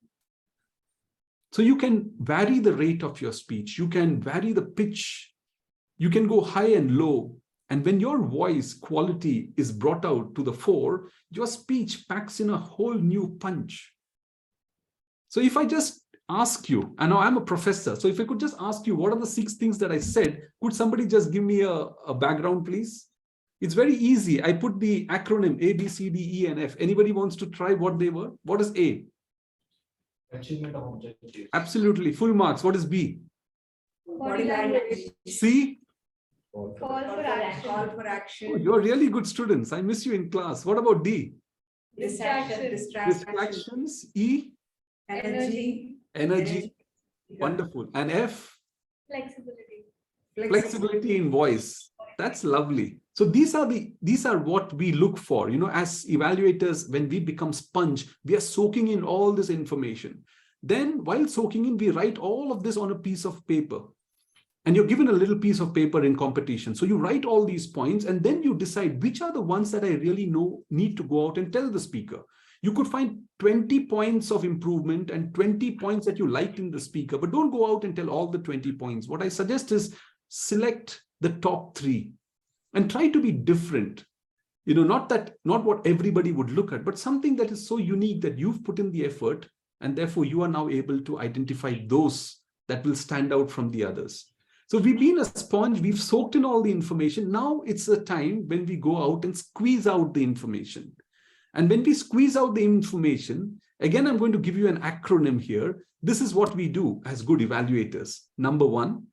So you can vary the rate of your speech, you can vary the pitch, you can go high and low. And when your voice quality is brought out to the fore, your speech packs in a whole new punch. So if I just ask you, and now I'm a professor, so if I could just ask you, what are the 6 things that I said? Could somebody just give me a background, please? It's very easy. I put the acronym A, B, C, D, E, and F. Anybody wants to try what they were? What is A? Achievement of objectives. Absolutely. Full marks. What is B? Body language. C? Or- Call for action. Call for Oh, action. you're really good students. I miss you in class. What about D? Distraction. Distractions. E? Energy. Energy. Wonderful. And F? Flexibility. Flexibility in voice. That's lovely. So these are what we look for, as evaluators. When we become sponge, we are soaking in all this information. Then while soaking in, we write all of this on a piece of paper, and you're given a little piece of paper in competition. So you write all these points, and then you decide which are the ones that I really need to go out and tell the speaker. You could find 20 points of improvement and 20 points that you liked in the speaker, but don't go out and tell all the 20 points. What I suggest is select the top 3 and try to be different. Not what everybody would look at, but something that is so unique that you've put in the effort, and therefore you are now able to identify those that will stand out from the others. So we've been a sponge, we've soaked in all the information. Now it's a time when we go out and squeeze out the information. And when we squeeze out the information, again, I'm going to give you an acronym here. This is what we do as good evaluators. Number 1,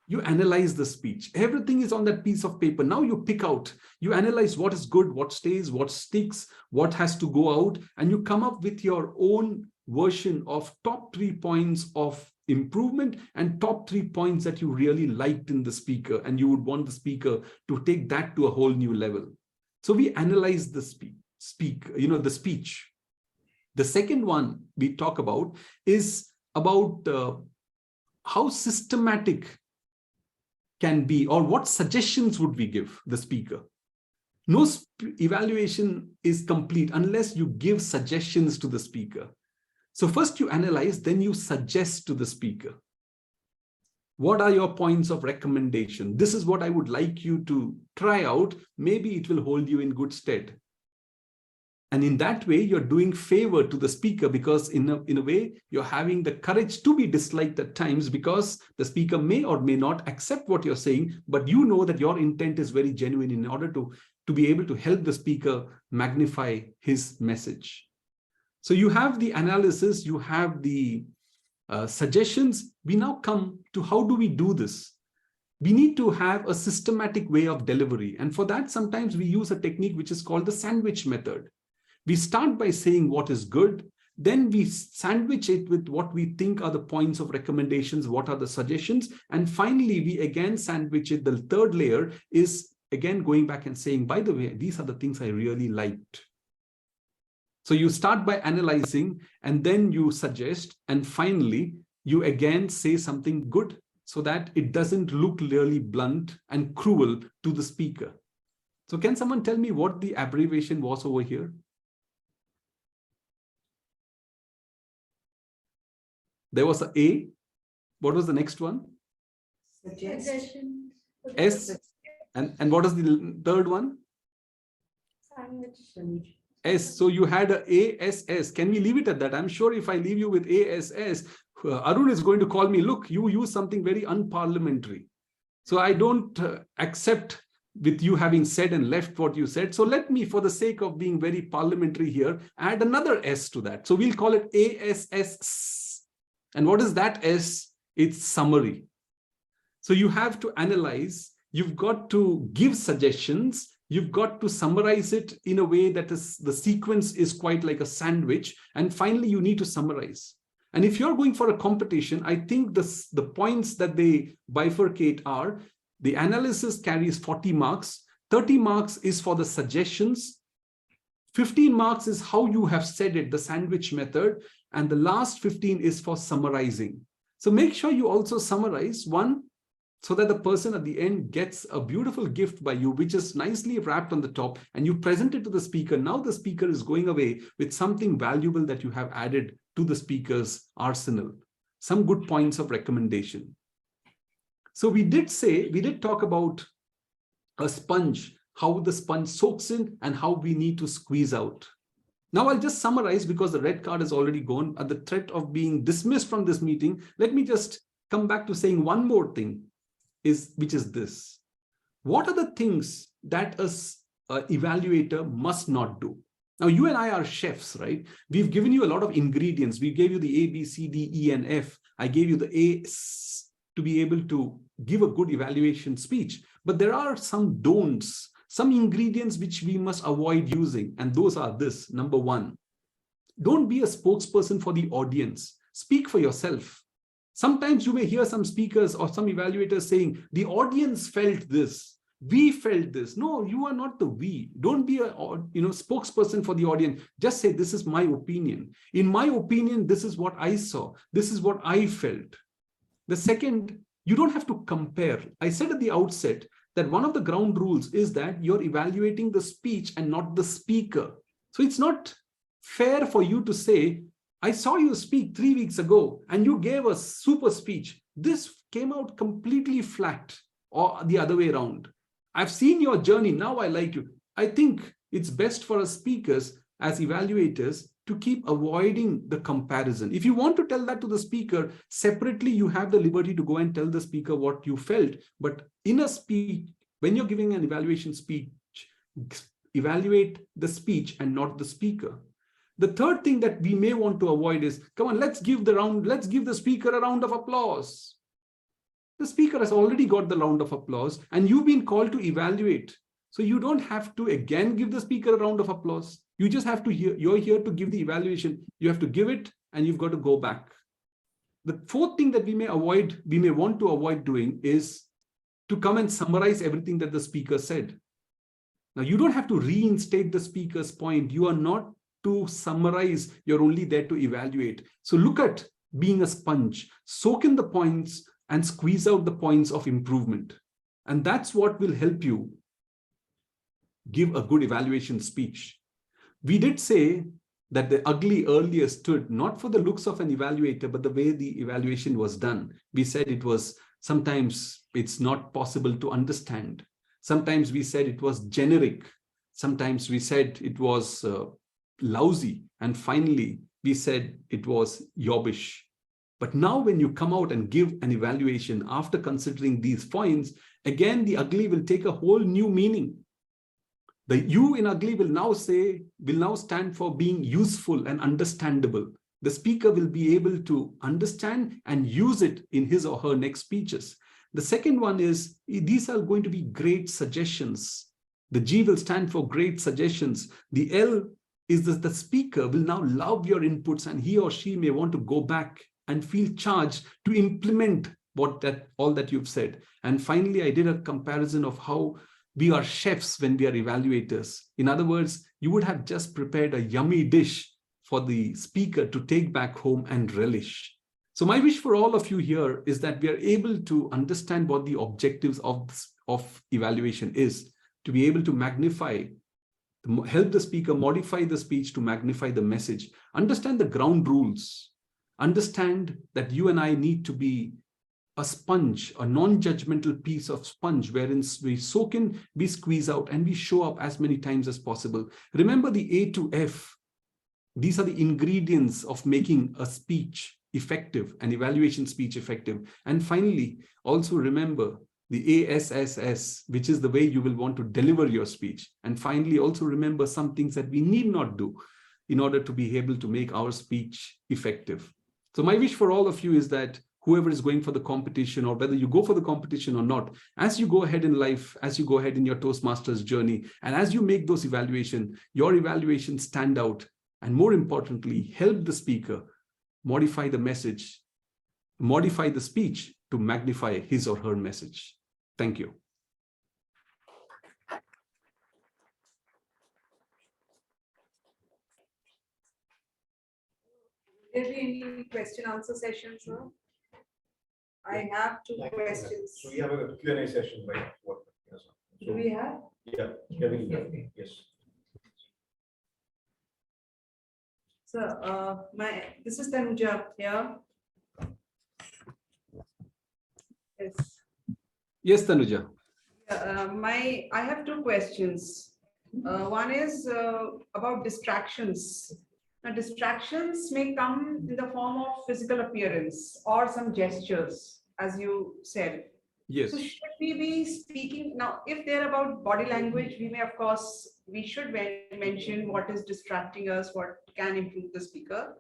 you analyze the speech. Everything is on that piece of paper. Now you pick out, you analyze what is good, what stays, what sticks, what has to go out, and you come up with your own version of top 3 points of improvement and top 3 points that you really liked in the speaker, and you would want the speaker to take that to a whole new level. So we analyze the the speech. The second one we talk about is about how systematic can be, or what suggestions would we give the speaker. No evaluation is complete unless you give suggestions to the speaker. So first you analyze, then you suggest to the speaker. What are your points of recommendation? This is what I would like you to try out. Maybe it will hold you in good stead. And in that way, you're doing favor to the speaker, because in a way, you're having the courage to be disliked at times, because the speaker may or may not accept what you're saying, but you know that your intent is very genuine in order to be able to help the speaker magnify his message. So you have the analysis, you have the suggestions. We now come to how do we do this? We need to have a systematic way of delivery. And for that, sometimes we use a technique which is called the sandwich method. We start by saying what is good, then we sandwich it with what we think are the points of recommendations, what are the suggestions, and finally we again sandwich it. The third layer is again going back and saying, by the way, these are the things I really liked. So you start by analyzing, and then you suggest, and finally you again say something good so that it doesn't look really blunt and cruel to the speaker. So can someone tell me what the abbreviation was over here? There was an A. What was the next one? Suggestion. S. And what is the third one? Sandwich. S. So you had a ASS. Can we leave it at that? I'm sure if I leave you with ASS, Arun is going to call me, look, you use something very unparliamentary. So I don't accept with you having said and left what you said. So let me, for the sake of being very parliamentary here, add another S to that. So we'll call it ASS. And what is that S? It's summary. So you have to analyze, you've got to give suggestions, you've got to summarize it in a way that is, the sequence is quite like a sandwich. And finally, you need to summarize. And if you're going for a competition, I think the points that they bifurcate are, the analysis carries 40 marks, 30 marks is for the suggestions, 15 marks is how you have said it, the sandwich method, and the last 15 is for summarizing. So make sure you also summarize one, so that the person at the end gets a beautiful gift by you, which is nicely wrapped on the top, and you present it to the speaker. Now the speaker is going away with something valuable that you have added to the speaker's arsenal, some good points of recommendation. So we did talk about a sponge, how the sponge soaks in and how we need to squeeze out. Now I'll just summarize because the red card is already gone. At the threat of being dismissed from this meeting, let me just come back to saying one more thing, which is this. What are the things that an evaluator must not do? Now, you and I are chefs, right? We've given you a lot of ingredients. We gave you the A, B, C, D, E, and F. I gave you the A to be able to give a good evaluation speech. But there are some don'ts, some ingredients which we must avoid using. And those are this. Number one, don't be a spokesperson for the audience. Speak for yourself. Sometimes you may hear some speakers or some evaluators saying, the audience felt this. We felt this. No, you are not the we. Don't be a spokesperson for the audience. Just say, this is my opinion. In my opinion, this is what I saw. This is what I felt. The second, you don't have to compare. I said at the outset that one of the ground rules is that you're evaluating the speech and not the speaker. So it's not fair for you to say, I saw you speak 3 weeks ago and you gave a super speech. This came out completely flat, or the other way around. I've seen your journey. Now I like you. I think it's best for us speakers as evaluators to keep avoiding the comparison. If you want to tell that to the speaker separately, you have the liberty to go and tell the speaker what you felt. But in a speech, when you're giving an evaluation speech, evaluate the speech and not the speaker. The third thing that we may want to avoid is, come on, let's give the speaker a round of applause. The speaker has already got the round of applause and you've been called to evaluate. So you don't have to again give the speaker a round of applause. You just have to you're here to give the evaluation. You have to give it and you've got to go back. The fourth thing that we may want to avoid doing is to come and summarize everything that the speaker said. Now, you don't have to reinstate the speaker's point. You are not to summarize. You're only there to evaluate. So look at being a sponge, soak in the points and squeeze out the points of improvement. And that's what will help you give a good evaluation speech. We did say that the ugly earlier stood not for the looks of an evaluator, but the way the evaluation was done. We said it was sometimes it's not possible to understand. Sometimes we said it was generic. Sometimes we said it was lousy. And finally, we said it was yobbish. But now when you come out and give an evaluation after considering these points, again, the ugly will take a whole new meaning. The U in ugly will now stand for being useful and understandable. The speaker will be able to understand and use it in his or her next speeches. The second one is, these are going to be great suggestions. The G will stand for great suggestions. The L is the speaker will now love your inputs and he or she may want to go back and feel charged to implement all that you've said. And finally, I did a comparison of how we are chefs when we are evaluators. In other words, you would have just prepared a yummy dish for the speaker to take back home and relish. So my wish for all of you here is that we are able to understand what the objectives of evaluation is, to be able to magnify, help the speaker modify the speech to magnify the message, understand the ground rules, understand that you and I need to be a sponge, a non-judgmental piece of sponge, wherein we soak in, we squeeze out, and we show up as many times as possible. Remember the A to F. These are the ingredients of making a speech effective, an evaluation speech effective. And finally, also remember the ASSS, which is the way you will want to deliver your speech. And finally, also remember some things that we need not do in order to be able to make our speech effective. So my wish for all of you is that whoever is going for the competition, or whether you go for the competition or not, as you go ahead in life, as you go ahead in your Toastmasters journey, and as you make those evaluations, your evaluations stand out, and more importantly, help the speaker modify the message, modify the speech to magnify his or her message. Thank you. Will there be any question answer sessions now? I have two questions. So we have a Q&A session, right? Do we have? Yeah, yes. So, this is Tanuja here. Yes. Yes, Tanuja. I have two questions. One is about distractions. Now, distractions may come in the form of physical appearance or some gestures, as you said. Yes. So should we be speaking now, if they're about body language, we may, of course, we should mention what is distracting us, what can improve the speaker.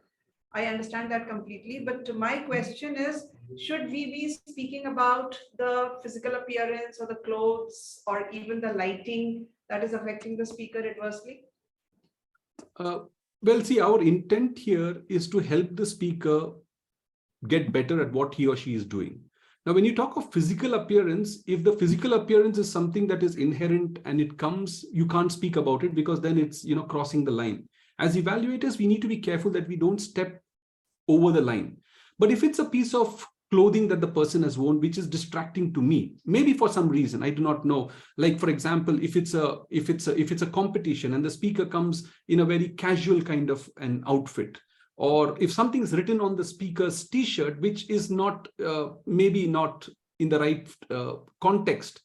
I understand that completely, but my question is, should we be speaking about the physical appearance or the clothes or even the lighting that is affecting the speaker adversely? Well, see, our intent here is to help the speaker get better at what he or she is doing. Now, when you talk of physical appearance, if the physical appearance is something that is inherent and it comes, you can't speak about it because then it's, crossing the line. As evaluators, we need to be careful that we don't step over the line. But if it's a piece of clothing that the person has worn, which is distracting to me, maybe for some reason, I do not know. Like, for example, if it's a competition and the speaker comes in a very casual kind of an outfit, or if something is written on the speaker's t-shirt, which is not, maybe not in the right context,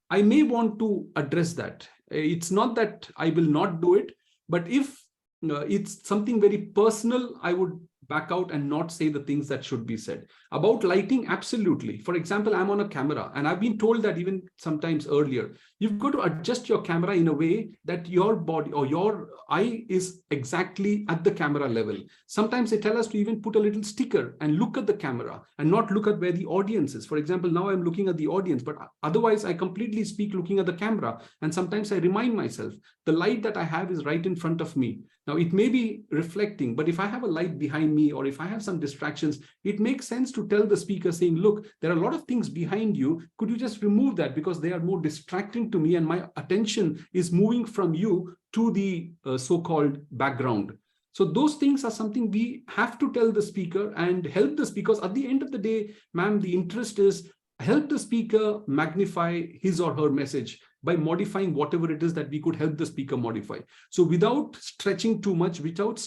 I may want to address that. It's not that I will not do it, but if it's something very personal, I would back out and not say the things that should be said. About lighting, absolutely. For example, I'm on a camera and I've been told that even sometimes earlier, you've got to adjust your camera in a way that your body or your eye is exactly at the camera level. Sometimes they tell us to even put a little sticker and look at the camera and not look at where the audience is. For example, now I'm looking at the audience, but otherwise I completely speak looking at the camera. And sometimes I remind myself, the light that I have is right in front of me. Now, it may be reflecting, but if I have a light behind me or if I have some distractions, it makes sense to tell the speaker saying, look, there are a lot of things behind you. Could you just remove that because they are more distracting to me and my attention is moving from you to the so-called background. So those things are something we have to tell the speaker and help the speakers. At the end of the day, ma'am, the interest is help the speaker magnify his or her message by modifying whatever it is that we could help the speaker modify. So without stretching too much, without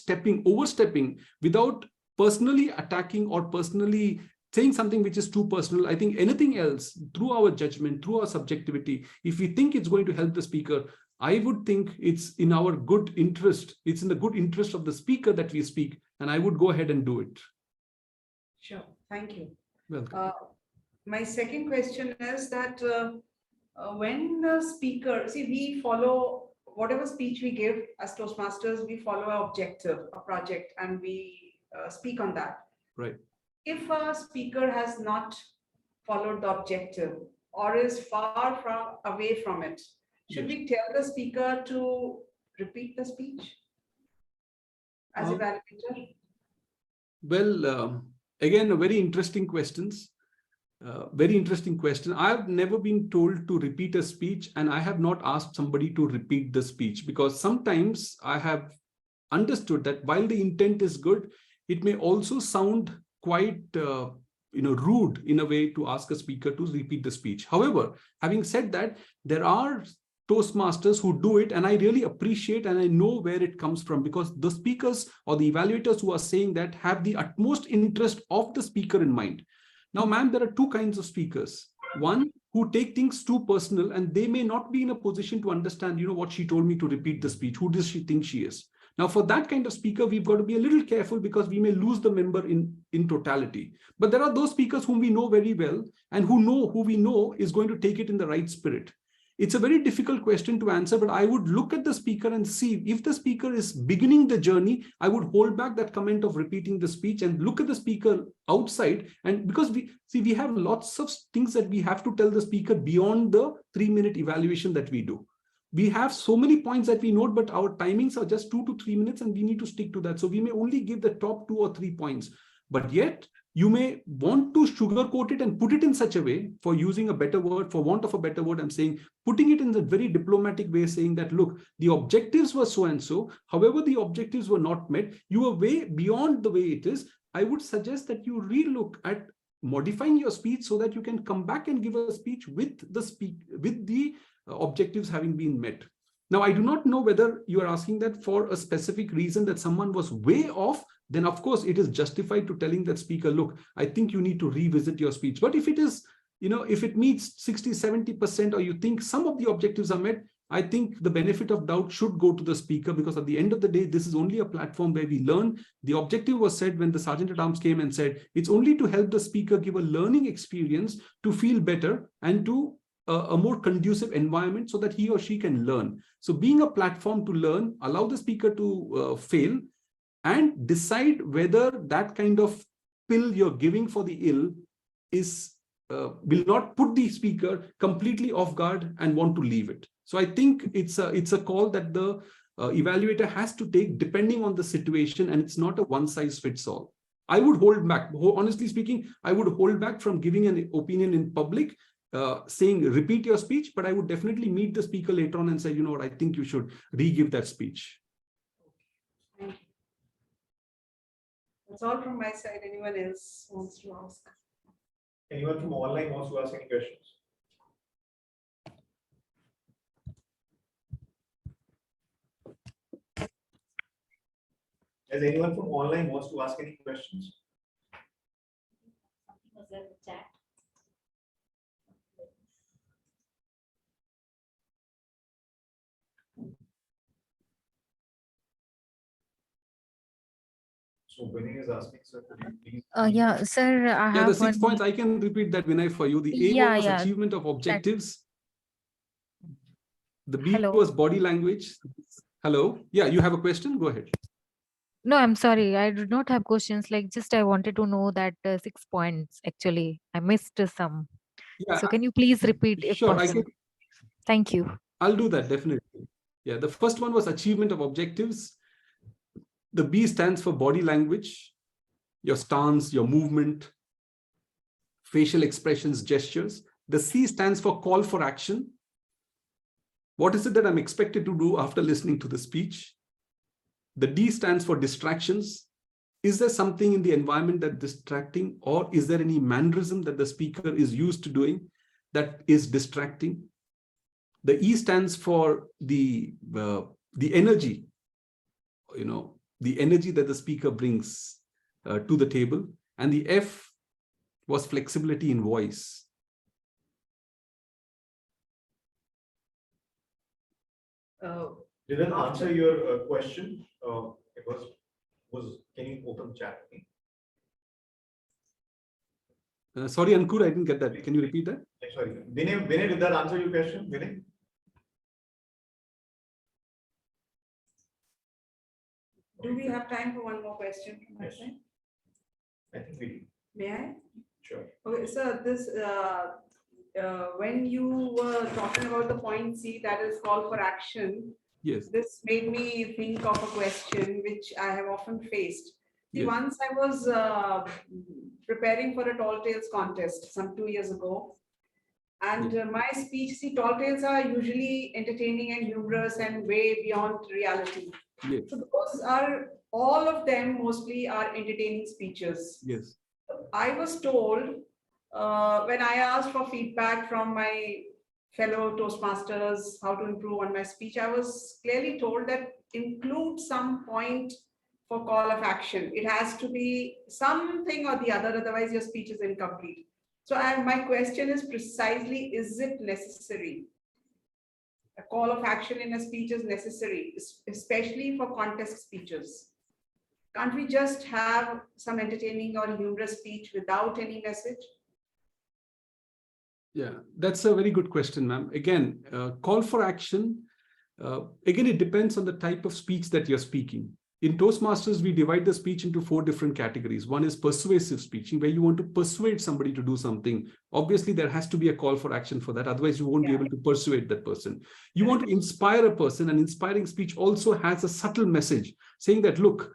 overstepping, without personally attacking or personally saying something which is too personal, I think anything else through our judgment, through our subjectivity, if we think it's going to help the speaker, I would think it's in our good interest. It's in the good interest of the speaker that we speak, and I would go ahead and do it. Sure, thank you. Welcome. My second question is that when the speaker, see, we follow whatever speech we give as Toastmasters, we follow our objective, a project, and we speak on that. Right. If a speaker has not followed the objective or is far away from it, should we tell the speaker to repeat the speech as evaluator? Well, again, a very interesting question. I have never been told to repeat a speech, and I have not asked somebody to repeat the speech, because sometimes I have understood that while the intent is good, it may also sound quite rude in a way to ask a speaker to repeat the speech. However, having said that, there are Toastmasters who do it, and I really appreciate and I know where it comes from, because the speakers or the evaluators who are saying that have the utmost interest of the speaker in mind. Now, ma'am, there are two kinds of speakers. One, who take things too personal, and they may not be in a position to understand, what she told me to repeat the speech. Who does she think she is? Now, for that kind of speaker, we've got to be a little careful because we may lose the member in totality. But there are those speakers whom we know very well and who we know is going to take it in the right spirit. It's a very difficult question to answer, but I would look at the speaker and see if the speaker is beginning the journey. I would hold back that comment of repeating the speech and look at the speaker outside. And because we have lots of things that we have to tell the speaker beyond the 3-minute evaluation that we do. We have so many points that we note, but our timings are just 2 to 3 minutes and we need to stick to that. So we may only give the top 2 or 3 points, but yet you may want to sugarcoat it and put it in such a way, for using a better word, for want of a better word, I'm saying, putting it in a very diplomatic way, saying that, look, the objectives were so and so. However, the objectives were not met. You are way beyond the way it is. I would suggest that you relook at modifying your speech so that you can come back and give a speech with the objectives having been met. Now, I do not know whether you are asking that for a specific reason that someone was way off. Then of course it is justified to telling that speaker, look, I think you need to revisit your speech. But if it is, if it meets 60, 70%, or you think some of the objectives are met, I think the benefit of doubt should go to the speaker, because at the end of the day, this is only a platform where we learn. The objective was said when the Sergeant at Arms came and said, it's only to help the speaker give a learning experience to feel better and to a more conducive environment so that he or she can learn. So being a platform to learn, allow the speaker to fail and decide whether that kind of pill you're giving for the ill is will not put the speaker completely off guard and want to leave it. So I think it's a call that the evaluator has to take depending on the situation, and it's not a one size fits all. I would hold back, honestly speaking, I would hold back from giving an opinion in public, saying repeat your speech, but I would definitely meet the speaker later on and say, you know what, I think you should re-give that speech. Thank you. That's all from my side. Anyone else wants to ask? Anyone from online wants to ask any questions? Does anyone from online wants to ask any questions? Was there the chat? So Vinay is asking, sir, could you please? Yeah, sir, I Yeah, have the 6 one. points, I can repeat that, Vinay, for you. The A Yeah, was yeah. achievement of objectives. The B Hello. was body language. Hello. Yeah, you have a question? Go ahead. No, I'm sorry. I do not have questions. Like, just I wanted to know that 6 points. Actually, I missed some. Yeah, So can you please repeat if sure, possible? Thank you. I'll do that, definitely. Yeah, the first one was achievement of objectives. The B stands for body language, your stance, your movement, facial expressions, gestures. The C stands for call for action. What is it that I'm expected to do after listening to the speech? The D stands for distractions. Is there something in the environment that's distracting, or is there any mannerism that the speaker is used to doing that is distracting? The E stands for the energy, the energy that the speaker brings to the table. And the F was flexibility in voice. Did that answer your question? It was, can you open chat? Sorry, Ankur, I didn't get that. Can you repeat that? Sorry, Vinay, did that answer your question, Vinay? Do we have time for one more question from my side? I think we do. May I? Sure. Okay, so this, when you were talking about the point C, that is call for action, Yes. this made me think of a question which I have often faced. See, Yes. once I was preparing for a tall tales contest some 2 years ago, and my speech, see, tall tales are usually entertaining and humorous and way beyond reality. Yes. So those are, all of them mostly are entertaining speeches. Yes. I was told when I asked for feedback from my fellow Toastmasters, how to improve on my speech, I was clearly told that include some point for call of action. It has to be something or the other, otherwise your speech is incomplete. So my question is precisely, is it necessary? A call of action in a speech is necessary, especially for contest speeches. Can't we just have some entertaining or humorous speech without any message? Yeah, that's a very good question, ma'am. Again, call for action. Again, it depends on the type of speech that you're speaking. In Toastmasters, we divide the speech into 4 different categories. One is persuasive speaking, where you want to persuade somebody to do something. Obviously, there has to be a call for action for that. Otherwise, you won't be able to persuade that person. You want to inspire a person, and inspiring speech also has a subtle message saying that, look,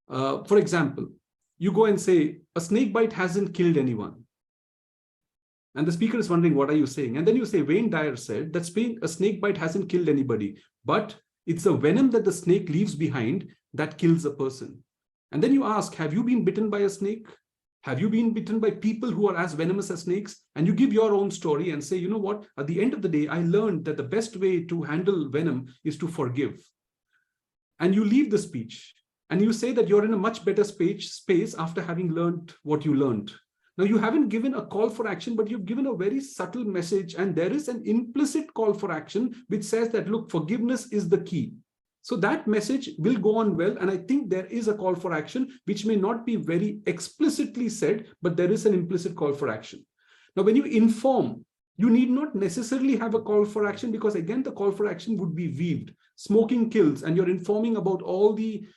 for example, you go and say, a snake bite hasn't killed anyone. And the speaker is wondering, what are you saying? And then you say, Wayne Dyer said that a snake bite hasn't killed anybody, but it's the venom that the snake leaves behind that kills a person. And then you ask, have you been bitten by a snake? Have you been bitten by people who are as venomous as snakes? And you give your own story and say, you know what, at the end of the day, I learned that the best way to handle venom is to forgive. And you leave the speech and you say that you're in a much better space after having learned what you learned. Now, you haven't given a call for action, but you've given a very subtle message, and there is an implicit call for action which says that, look, forgiveness is the key. So that message will go on well. And I think there is a call for action, which may not be very explicitly said, but there is an implicit call for action. Now, when you inform, you need not necessarily have a call for action, because again, the call for action would be weaved. Smoking kills, and you're informing about all the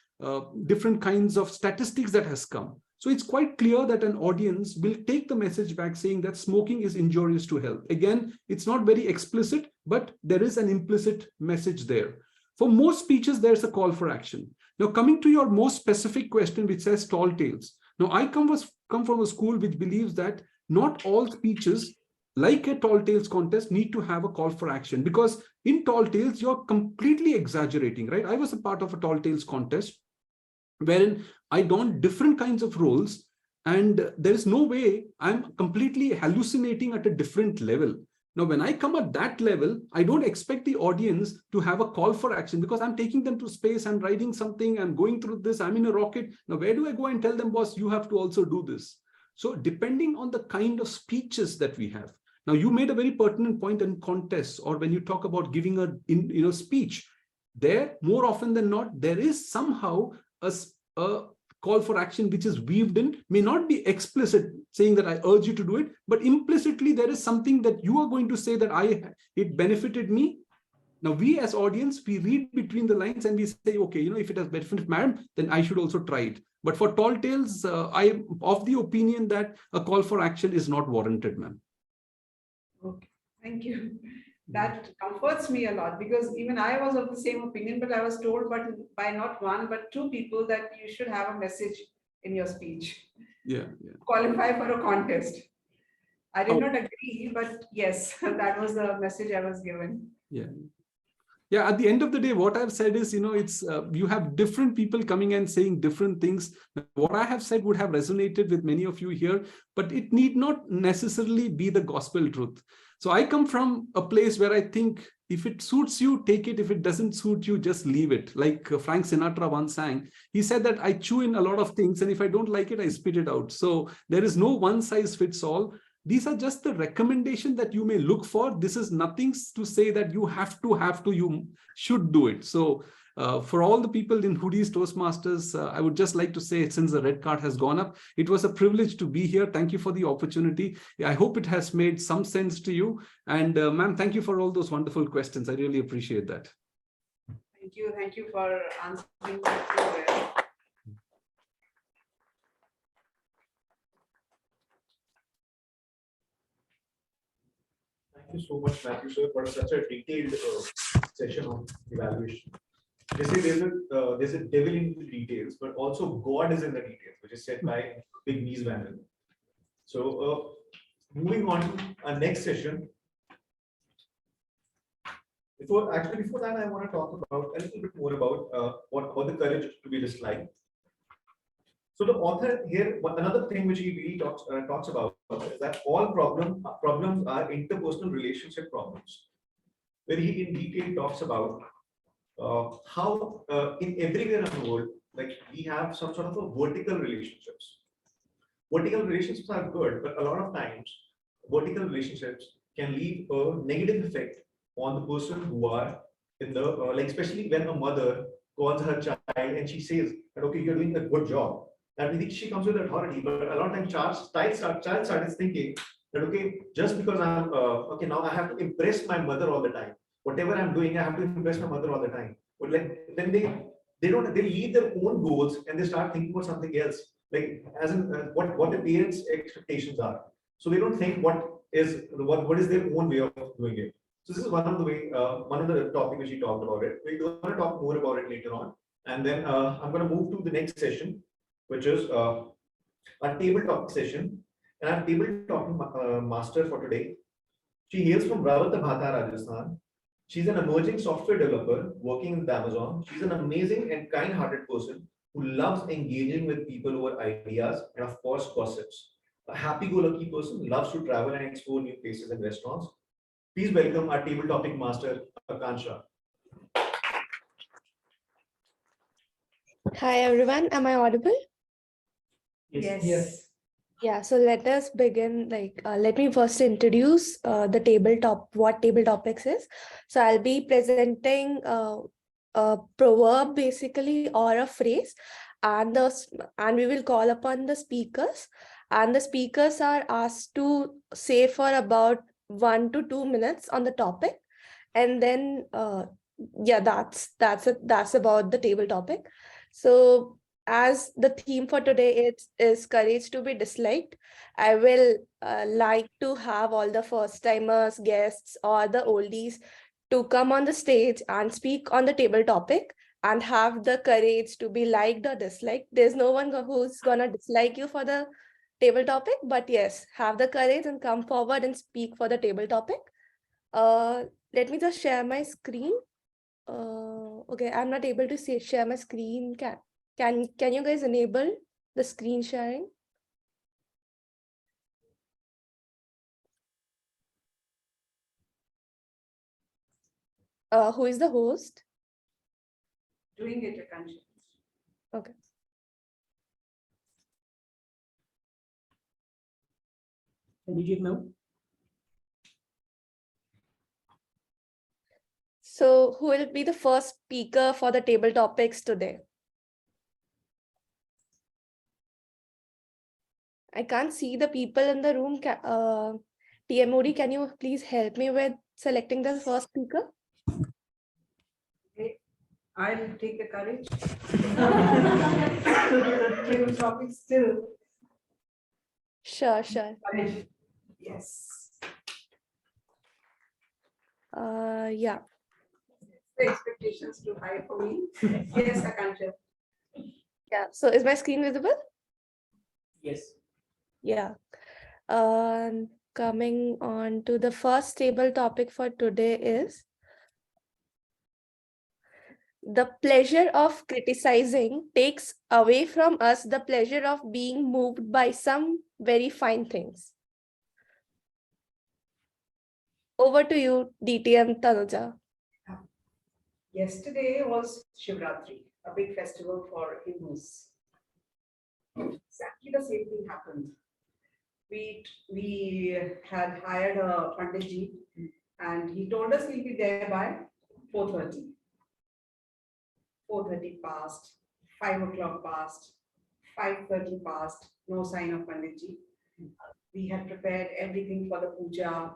different kinds of statistics that has come. So it's quite clear that an audience will take the message back saying that smoking is injurious to health. Again, it's not very explicit, but there is an implicit message there. For most speeches, there's a call for action. Now, coming to your more specific question, which says tall tales. Now, I come from a school which believes that not all speeches, like a tall tales contest, need to have a call for action, because in tall tales, you're completely exaggerating, right? I was a part of a tall tales contest wherein I donned different kinds of roles, and there is no way I'm completely hallucinating at a different level. Now, when I come at that level, I don't expect the audience to have a call for action, because I'm taking them to space, I'm writing something, I'm going through this, I'm in a rocket. Now, where do I go and tell them, boss, you have to also do this? So depending on the kind of speeches that we have. Now, you made a very pertinent point in contests, or when you talk about giving a speech, there, more often than not, there is somehow a call for action which is weaved in, may not be explicit saying that I urge you to do it, but implicitly there is something that you are going to say that it benefited me. Now, we as audience, we read between the lines and we say, okay, if it has benefited madam, then I should also try it. But for tall tales, I am of the opinion that a call for action is not warranted, ma'am. Okay, thank you. That comforts me a lot, because even I was of the same opinion, but I was told by not one, but two people that you should have a message in your speech. Yeah. Qualify for a contest. I did not agree, but yes, that was the message I was given. Yeah, at the end of the day, what I've said is, it's you have different people coming and saying different things. What I have said would have resonated with many of you here, but it need not necessarily be the gospel truth. So I come from a place where I think if it suits you, take it. If it doesn't suit you, just leave it. Like Frank Sinatra once sang, he said that I chew in a lot of things, and if I don't like it, I spit it out. So there is no one size fits all. These are just the recommendation that you may look for. This is nothing to say that you have to, you should do it. So for all the people in Hoodi's Toastmasters, I would just like to say, since the red card has gone up, it was a privilege to be here. Thank you for the opportunity. I hope it has made some sense to you. And ma'am, thank you for all those wonderful questions. I really appreciate that. Thank you for answering that so well. Thank you so much, Matthew, sir, for such a detailed session of evaluation. They say there's a devil in the details, but also God is in the details, which is said by Big Mies van der Rohe. So moving on to our next session. Before that, I want to talk about a little bit more about what the courage to be disliked. So the author here, another thing which he really talks about is that all problems are interpersonal relationship problems, where he in detail talks about how in everywhere in the world, like we have some sort of a vertical relationships. Vertical relationships are good, but a lot of times vertical relationships can leave a negative effect on the person who are in the like, especially when a mother calls her child and she says that, okay, you're doing a good job. That means she comes with authority, but a lot of times child starts thinking that, okay, just because I'm okay, now I have to impress my mother all the time. Whatever I'm doing, I have to impress my mother all the time. But like then they leave their own goals and they start thinking about something else, like as in what the parents' expectations are. So they don't think what is their own way of doing it. So this is one of the topic which he talked about it. We're going to talk more about it later on, and then I'm going to move to the next session, which is a table talk session. And our table talking master for today, she hails from Rawat-Bhata, Rajasthan. She's an emerging software developer working with Amazon. She's an amazing and kind-hearted person who loves engaging with people over ideas and, of course, gossips. A happy-go-lucky person, loves to travel and explore new places and restaurants. Please welcome our table topic master, Akansha. Hi everyone, am I audible? Yes. Yeah, so let us begin. Let me first introduce the what table topics is. So I'll be presenting a proverb basically or a phrase, and and we will call upon the speakers, and the speakers are asked to say for about 1 to 2 minutes on the topic, and then yeah, that's about the table topic. So as the theme for today is courage to be disliked, I will like to have all the first timers, guests, or the oldies to come on the stage and speak on the table topic and have the courage to be liked or disliked. There's no one who's gonna dislike you for the table topic, but yes, have the courage and come forward and speak for the table topic. Uh, Let me just share my screen. Okay, I'm not able to share my screen. Can you guys enable the screen sharing? Who is the host? Doing it, Akansha. Okay. now. So who will be the first speaker for the table topics today? I can't see the people in the room. TM, can you please help me with selecting the first speaker? Okay, I'll take the courage. Table topic still. Sure. Courage. Yes. Yeah. The expectations too high for me. Yes, Akansha. Yeah. So is my screen visible? Yes. Yeah. Coming on to the first table topic for today is the pleasure of criticizing takes away from us the pleasure of being moved by some very fine things. Over to you, DTM Tanuja. Yesterday was Shivratri, a big festival for Hindus. Exactly the same thing happened. We had hired a Panditji and he told us he'll be there by 4:30. 4:30 passed, 5 o'clock passed, 5:30 passed, no sign of Panditji. We had prepared everything for the puja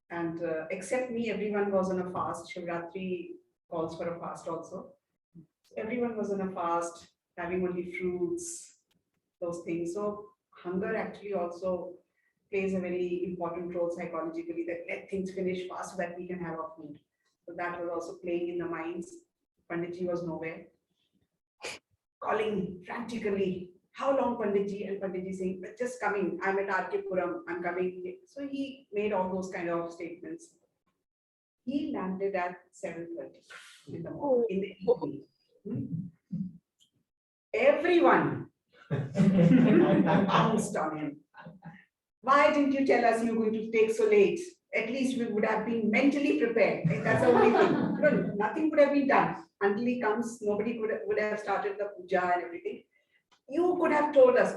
and except me, everyone was on a fast. Shivratri calls for a fast also. Everyone was on a fast, having only fruits, those things. So hunger actually also plays a very important role psychologically, that let things finish fast so that we can have our food. So that was also playing in the minds. Panditji was nowhere. Calling frantically, how long Panditji? And Panditji saying, just coming, I'm at RK Puram, I'm coming. So he made all those kind of statements. He landed at 7:30 in the morning, in the evening. Everyone bounced on him. Why didn't you tell us you were going to take so late? At least we would have been mentally prepared. That's the only thing. No, nothing would have been done. Until he comes, nobody would have started the puja and everything. You could have told us,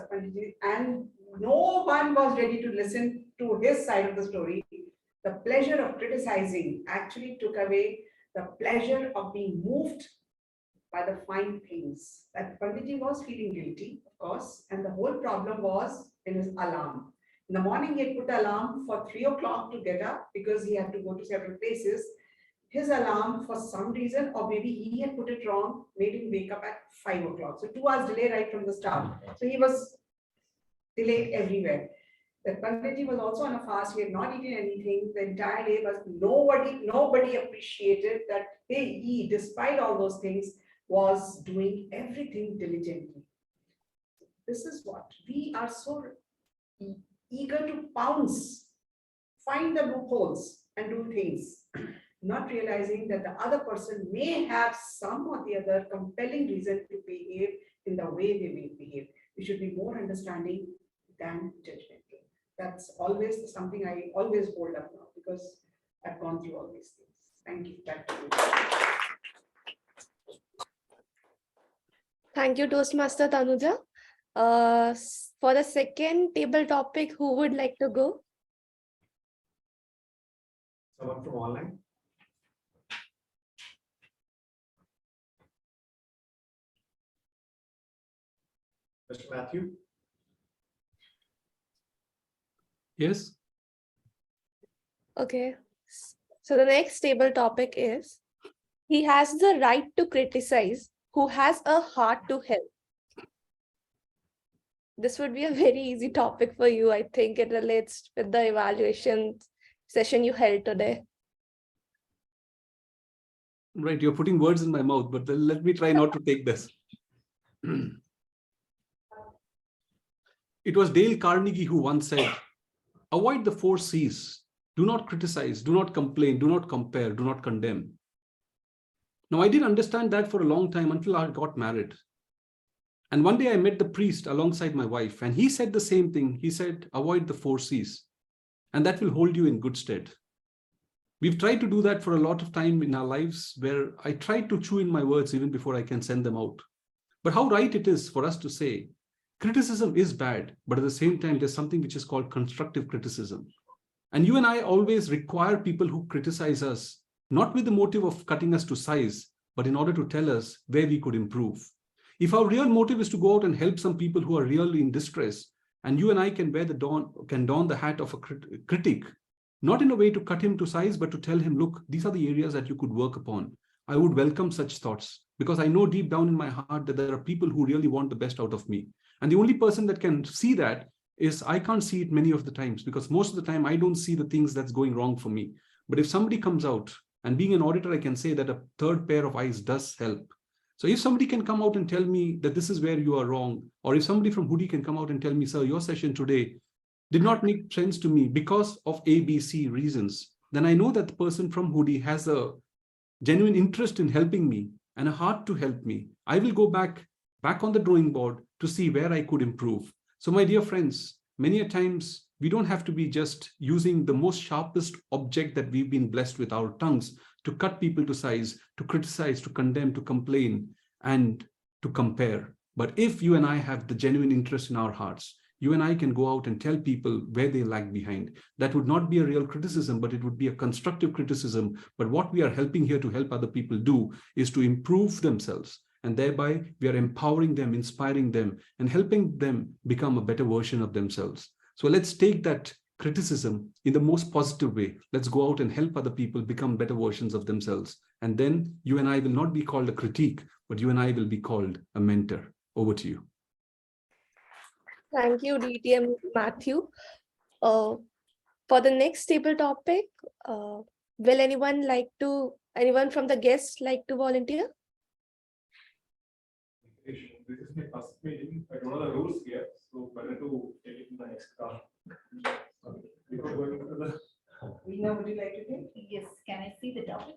and no one was ready to listen to his side of the story. The pleasure of criticizing actually took away the pleasure of being moved by the fine things. That Panditji was feeling guilty, of course, and the whole problem was in his alarm. In the morning, he had put alarm for 3 o'clock to get up because he had to go to several places. His alarm, for some reason, or maybe he had put it wrong, made him wake up at 5 o'clock. So 2 hours delay right from the start. So he was delayed everywhere. That Panditji was also on a fast. He had not eaten anything. The entire day was nobody appreciated that he, despite all those things, was doing everything diligently. This is what we are so eager to pounce, find the loopholes and do things, not realizing that the other person may have some or the other compelling reason to behave in the way they may behave. We should be more understanding than judgmental. That's always something I always hold up now because I've gone through all these things. Thank you. Back to you. Thank you, Toastmaster Tanuja. For the second table topic, who would like to go? Someone from online? Mr. Matthew? Yes. Okay. So the next table topic is, he has the right to criticize who has a heart to help. This would be a very easy topic for you. I think it relates with the evaluation session you held today. Right, you're putting words in my mouth, but then let me try not to take this. It was Dale Carnegie who once said, avoid the 4 C's. Do not criticize, do not complain, do not compare, do not condemn. Now, I didn't understand that for a long time until I got married. And one day I met the priest alongside my wife, and he said the same thing. He said, avoid the 4 C's, and that will hold you in good stead. We've tried to do that for a lot of time in our lives, where I try to chew in my words even before I can send them out. But how right it is for us to say, criticism is bad, but at the same time, there's something which is called constructive criticism. And you and I always require people who criticize us, not with the motive of cutting us to size, but in order to tell us where we could improve. If our real motive is to go out and help some people who are really in distress, and you and I can don the hat of a critic, not in a way to cut him to size, but to tell him, look, these are the areas that you could work upon. I would welcome such thoughts, because I know deep down in my heart that there are people who really want the best out of me. And the only person that can see that is I can't see it many of the times, because most of the time I don't see the things that's going wrong for me. But if somebody comes out, and being an auditor, I can say that a third pair of eyes does help. So if somebody can come out and tell me that this is where you are wrong, or if somebody from Hoodi can come out and tell me, sir, your session today did not make sense to me because of ABC reasons, then I know that the person from Hoodi has a genuine interest in helping me and a heart to help me. I will go back on the drawing board to see where I could improve. So my dear friends, many a times we don't have to be just using the most sharpest object that we've been blessed with, our tongues, to cut people to size, to criticize, to condemn, to complain, and to compare. But if you and I have the genuine interest in our hearts, you and I can go out and tell people where they lag behind. That would not be a real criticism, but it would be a constructive criticism. But what we are helping here to help other people do is to improve themselves. And thereby we are empowering them, inspiring them, and helping them become a better version of themselves. So let's take that criticism in the most positive way. Let's go out and help other people become better versions of themselves. And then you and I will not be called a critique, but you and I will be called a mentor. Over to you. Thank you, DTM Matthew. For the next table topic, will anyone from the guests like to volunteer? This is my first meeting. I don't know the rules here, so better to take it in the next call. Before going to the. Veena, would you like to take? Yes, can I see the topic?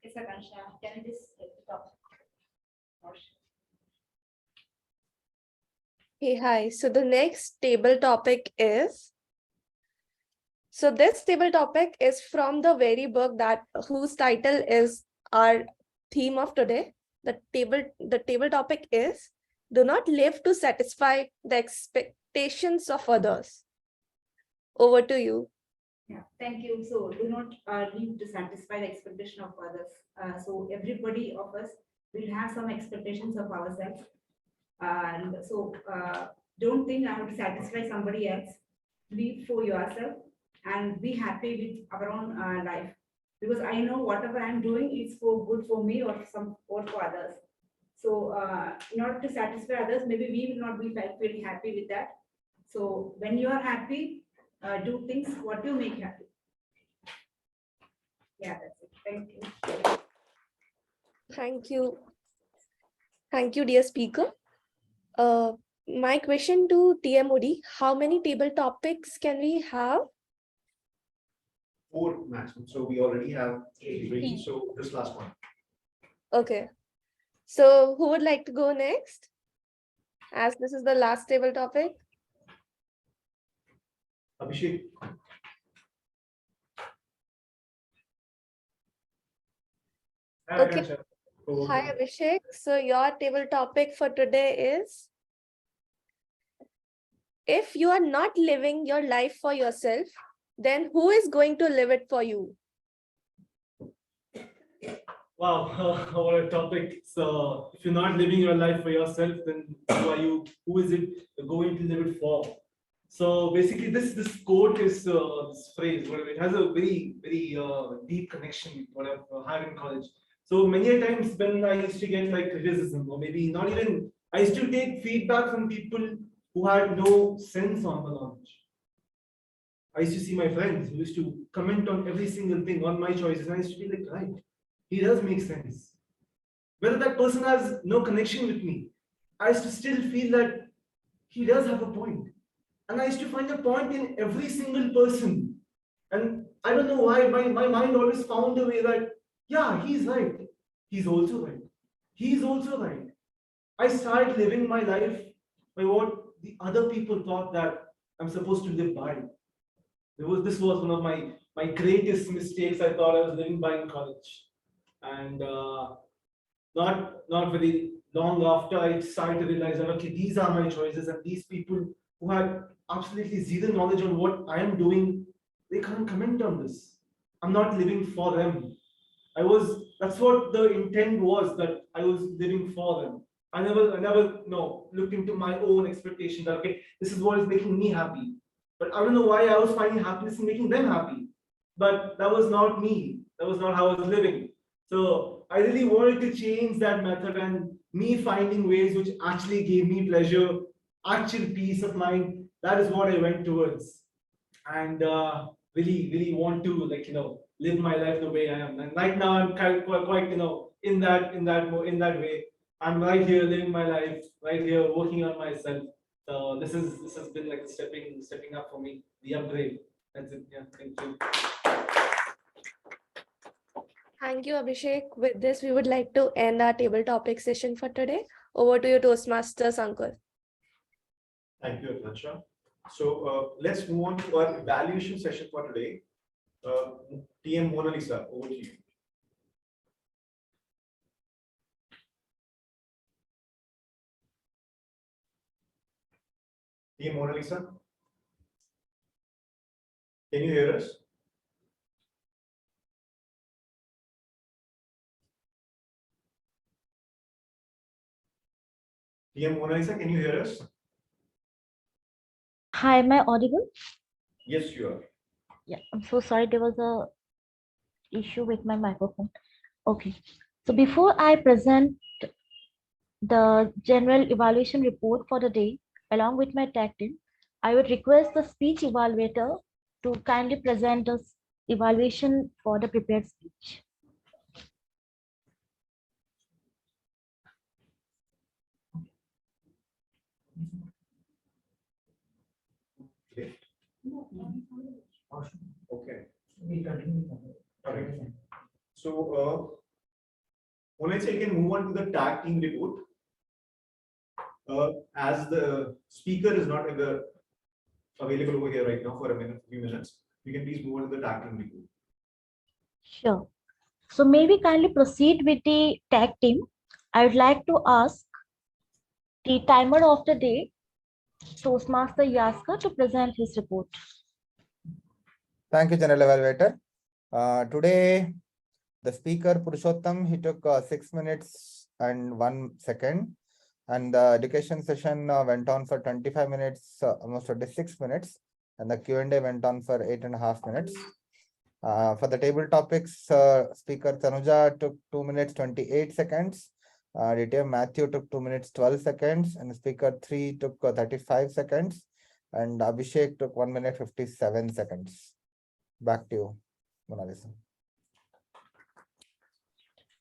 It's Akansha. Can I just take the topic? Hey, hi. So the next table topic is, this table topic is from the very book whose title is our theme of today. The table topic is, do not live to satisfy the expectations of others. Over to you. Yeah, thank you. So do not live to satisfy the expectation of others. So everybody of us will have some expectations of ourselves. And so don't think I have to satisfy somebody else. Live for yourself and be happy with our own life. Because I know whatever I'm doing is for good for me or for others. So in order to satisfy others, maybe we will not be very happy with that. So when you are happy, do things what you make happy. Yeah, that's it. Thank you. Thank you. Thank you, dear speaker. My question to TM Hoodi, how many table topics can we have? 4 maximum. So we already have 3. So this last one. Okay. So who would like to go next? As this is the last table topic. Abhishek. Okay. Akansha. Hi, Abhishek. So your table topic for today is, if you are not living your life for yourself, then who is going to live it for you? Wow, what a topic. So if you're not living your life for yourself, then who are you? Who is it going to live it for? So basically, this quote is this phrase, whatever, it has a very deep connection with what I've had in college. So many a times when I used to get like criticism, or maybe not even, I used to take feedback from people who had no sense on the knowledge. I used to see my friends who used to comment on every single thing on my choices, and I used to be like, right, he does make sense. Whether that person has no connection with me, I used to still feel that he does have a point. And I used to find a point in every single person. And I don't know why my mind always found a way that, yeah, he's right. He's also right. He's also right. I started living my life by what the other people thought that I'm supposed to live by. This was one of my greatest mistakes I thought I was living by in college. And not very long after, I started to realize that, okay, these are my choices, and these people who had absolutely zero knowledge on what I am doing, they can't comment on this. I'm not living for them. That's what the intent was, that I was living for them. I never looked into my own expectation that, okay, this is what is making me happy. But I don't know why I was finding happiness in making them happy. But that was not me. That was not how I was living. So I really wanted to change that method, and me finding ways which actually gave me pleasure, actual peace of mind. That is what I went towards, and really want to live my life the way I am. And right now I'm quite in that way. I'm right here living my life, right here working on myself. So this has been like stepping up for me, the upgrade. That's it. Yeah, thank you. Thank you, Abhishek. With this, we would like to end our table topic session for today. Over to you, Toastmasters Ankur. Thank you, Akansha. So let's move on to our evaluation session for today. TM Mona Lisa, over to you. TM Mona Lisa, can you hear us? TM Mona Lisa, can you hear us? Hi, am I audible? Yes, you are. Yeah, I'm so sorry. There was a issue with my microphone. Okay. So before I present the general evaluation report for the day, along with my tag team, I would request the speech evaluator to kindly present the evaluation for the prepared speech. Okay. Okay. Okay. So, Mona Lisa, you can move on to the tag team report. As the speaker is not available over here right now for a few minutes, you can please move on to the tag team report. Sure. So may we kindly proceed with the tag team. I would like to ask the timer of the day, Toastmaster Yaska, to present his report. Thank you, General Evaluator. Today, the speaker, Purushottam, he took 6 minutes and 1 second. And the education session went on for 25 minutes, almost 26 minutes. And the Q&A went on for 8.5 minutes. For the table topics, speaker Tanuja took 2 minutes, 28 seconds. DTM Matthew took 2 minutes, 12 seconds. And speaker 3 took 35 seconds. And Abhishek took 1 minute, 57 seconds. Back to you, Mona Lisa.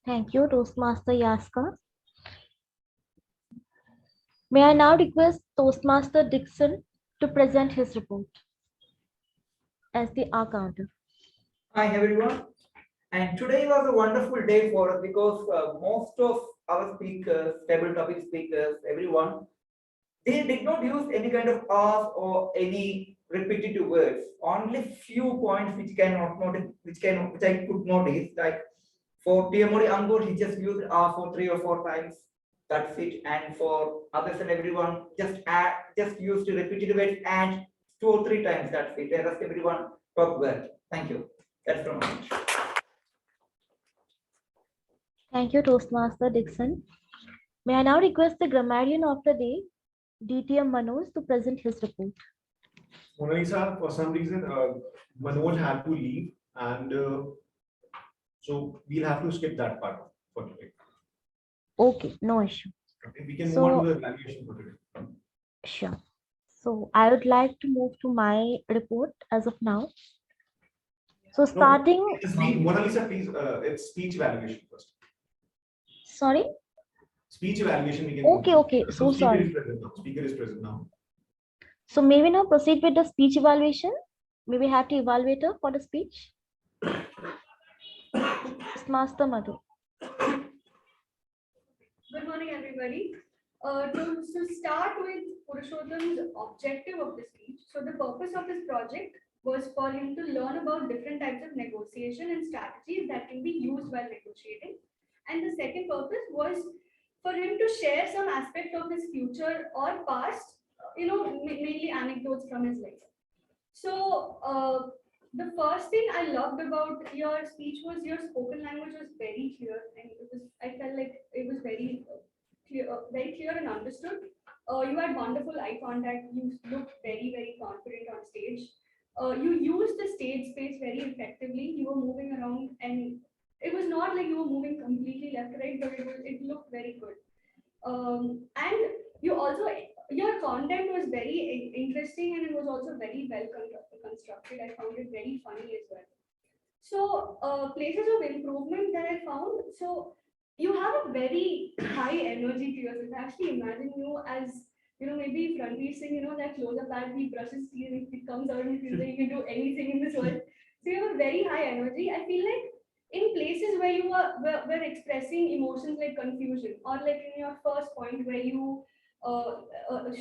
Thank you, Toastmaster Yaska. May I now request Toastmaster Dixon to present his report as the R counter. Hi everyone, and today was a wonderful day for us because most of our speakers, table topic speakers, everyone, they did not use any kind of R's or any repetitive words. Only few points which I could notice. Like For TM Ankur, he just used for 3 or 4 times. That's it. And for others and everyone, just used repetitive words and 2 or 3 times. That's it. The rest everyone talk well. Thank you. That's from me. Thank you, Toastmaster Dixon. May I now request the grammarian of the day, DTM Manoj, to present his report. Mona Lisa, for some reason, Manoj had to leave, and so we'll have to skip that part for today. Okay, no issue. Okay, we can move on to the evaluation for today. Sure. So I would like to move to my report as of now. So starting. Mona Lisa, please, it's speech evaluation first. Sorry? Speech evaluation we can. Okay. So sorry. Speaker is present now. So may we now proceed with the speech evaluation? May we have the evaluator for the speech? Master Madhu. Good morning, everybody. To start with Purushottam's objective of the speech. So the purpose of this project was for him to learn about different types of negotiation and strategies that can be used while negotiating. And the second purpose was for him to share some aspect of his future or past, mainly anecdotes from his life. So the first thing I loved about your speech was your spoken language was very clear, and I felt like it was very clear and understood. You had wonderful eye contact. You looked very, very confident on stage. You used the stage space very effectively. You were moving around, and it was not like you were moving completely left to right, but it looked very good. And your content was very interesting, and it was also very well constructed. I found it very funny as well. So places of improvement that I found. So you have a very high energy to yourself. I actually imagine you as, maybe Ranveer Singh, that close-up ad, he brushes teeth, and it comes out and he feels like he can do anything in this world. So you have a very high energy. I feel like in places where you were expressing emotions like confusion, or like in your first point where you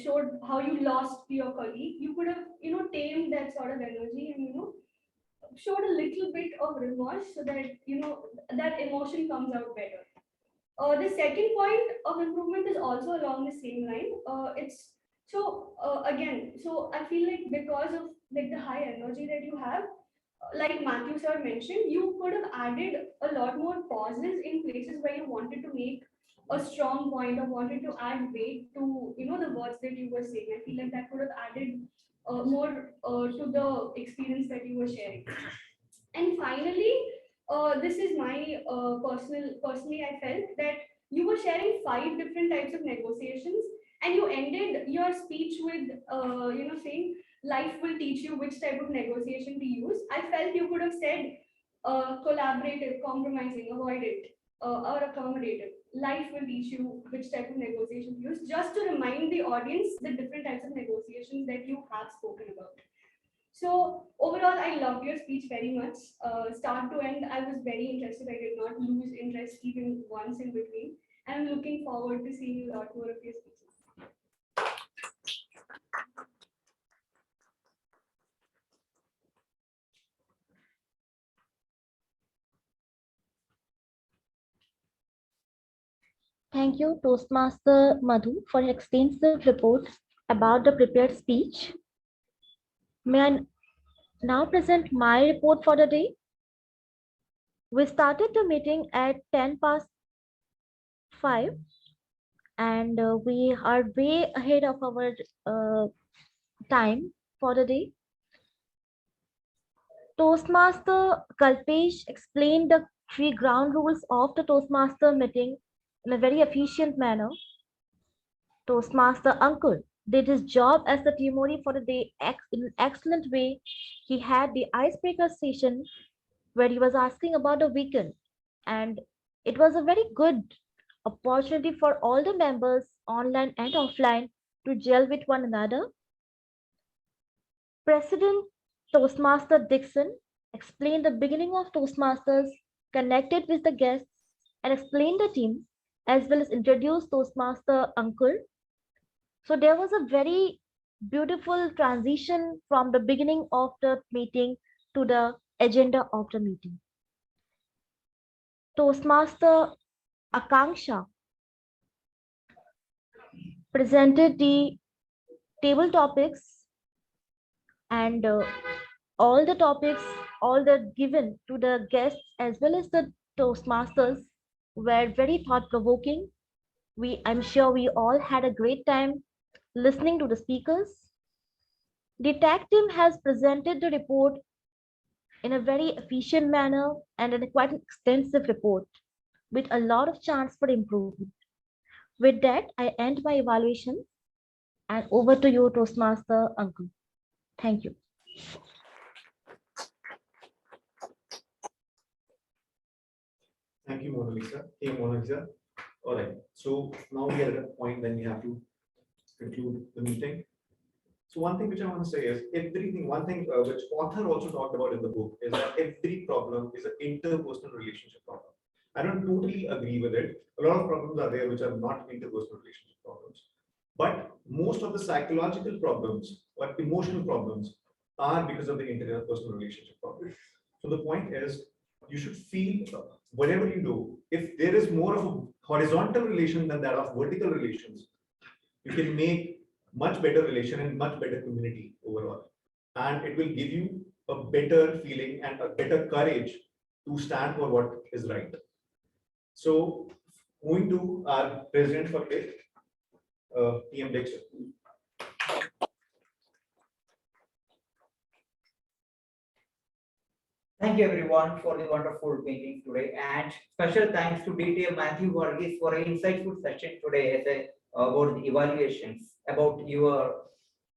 showed how you lost your colleague, you could have, tamed that sort of energy and, showed a little bit of remorse so that, that emotion comes out better. The second point of improvement is also along the same line. Again, I feel like because of like the high energy that you have, like Matthew sir mentioned, you could have added a lot more pauses in places where you wanted to make a strong point or wanted to add weight to, the words that you were saying. I feel like that could have added more to the experience that you were sharing. And finally, this is my personally, I felt that you were sharing 5 different types of negotiations, and you ended your speech with, saying life will teach you which type of negotiation to use. I felt you could have said collaborative, compromising, avoidant, or accommodative. Life will teach you which type of negotiation to use, just to remind the audience the different types of negotiations that you have spoken about. So overall, I loved your speech very much. Start to end, I was very interested. I did not lose interest even once in between. And I'm looking forward to seeing a lot more of your speeches. Thank you, Toastmaster Madhu, for your extensive report about the prepared speech. May I now present my report for the day? We started the meeting at 5:10, and we are way ahead of our time for the day. Toastmaster Kalpesh explained the 3 ground rules of the Toastmaster meeting in a very efficient manner. Toastmaster Ankur did his job as the TMOD for the day in an excellent way. He had the icebreaker session where he was asking about the weekend, and it was a very good opportunity for all the members, online and offline, to gel with one another. President Toastmaster Dixon explained the beginning of Toastmasters, connected with the guests, and explained the team, as well as introduced Toastmaster Ankur. So there was a very beautiful transition from the beginning of the meeting to the agenda of the meeting. Toastmaster Akansha presented the table topics, and all the topics, all the given to the guests as well as the Toastmasters were very thought-provoking. I'm sure we all had a great time listening to the speakers. The tag team has presented the report in a very efficient manner and in a quite an extensive report with a lot of chance for improvement. With that, I end my evaluation and over to you, Toastmaster Ankur. Thank you. Thank you, Mona Lisa. Hey, Mona Lisa. All right. So now we are at a point when we have to conclude the meeting. So one thing which I want to say is everything, one thing which author also talked about in the book is that every problem is an interpersonal relationship problem. I don't totally agree with it. A lot of problems are there which are not interpersonal relationship problems. But most of the psychological problems or emotional problems are because of the interpersonal relationship problem. So the point is, you should feel whatever you do, if there is more of a horizontal relation than that of vertical relations, you can make much better relation and much better community overall. And it will give you a better feeling and a better courage to stand for what is right. So moving to our president for today, TM Dixon. Thank you everyone for the wonderful meeting today, and special thanks to DTM Matthew Verghese for an insightful session today as a, about the evaluations, about your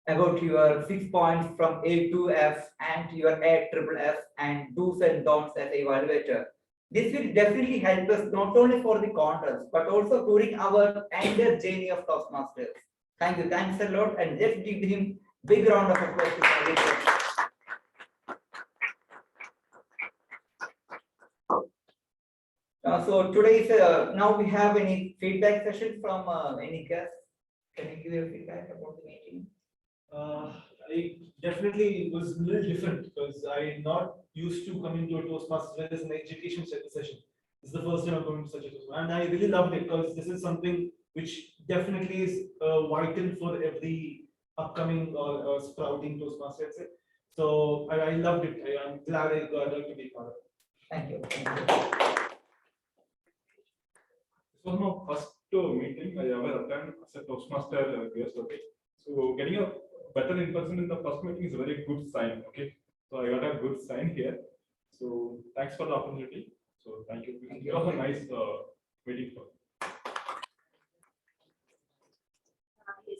6 points from A to F and your A triple F and do's and don'ts as an evaluator. This will definitely help us not only for the contest but also during our entire journey of Toastmasters. Thank you, thanks a lot, and let's give him big round of applause to Verghese. So today is now we have any feedback session from any guest. Can you give your feedback about the meeting? I definitely was a little different because I'm not used to coming to a Toastmasters as an education session. This is the first time I'm going to such a Toastmasters, and I really loved it because this is something which definitely is vital for every upcoming or sprouting Toastmaster. So I loved it. I'm glad I got to be part of it. Thank you. Thank you. This was my first meeting I ever attended as a Toastmaster guest. Okay, so getting a better in person in the first meeting is a very good sign. Okay, so I got a good sign here. So thanks for the opportunity. So thank you. It was a nice meeting for me.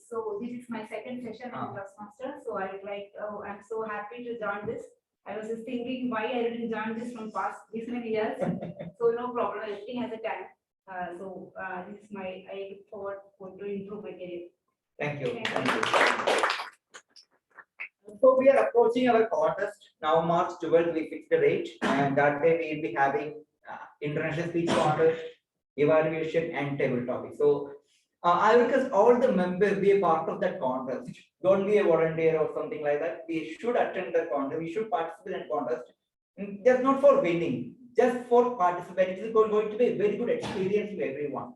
So this is my second session on Toastmaster. So I would like, I'm so happy to join this. I was just thinking why I didn't join this from past this many years. So no problem, everything has a time. This is my, I look forward to improve my career. Thank you. Thank you. So we are approaching our contest now. March 12th, we fixed the date, and that day we will be having international speech contest, evaluation, and table topic. So I request all the members be a part of that contest. Don't be a volunteer or something like that. We should attend the contest. We should participate in the contest. Just not for winning, just for participating. It is going to be a very good experience to everyone.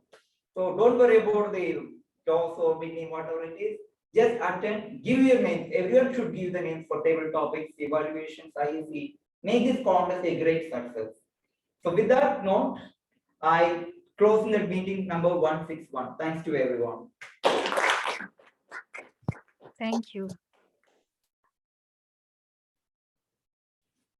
So don't worry about the toss or winning, whatever it is. Just attend, give your names. Everyone should give the names for table topics, evaluations, IEC. Make this contest a great success. So with that note, I close the meeting number 161. Thanks to everyone. Thank you.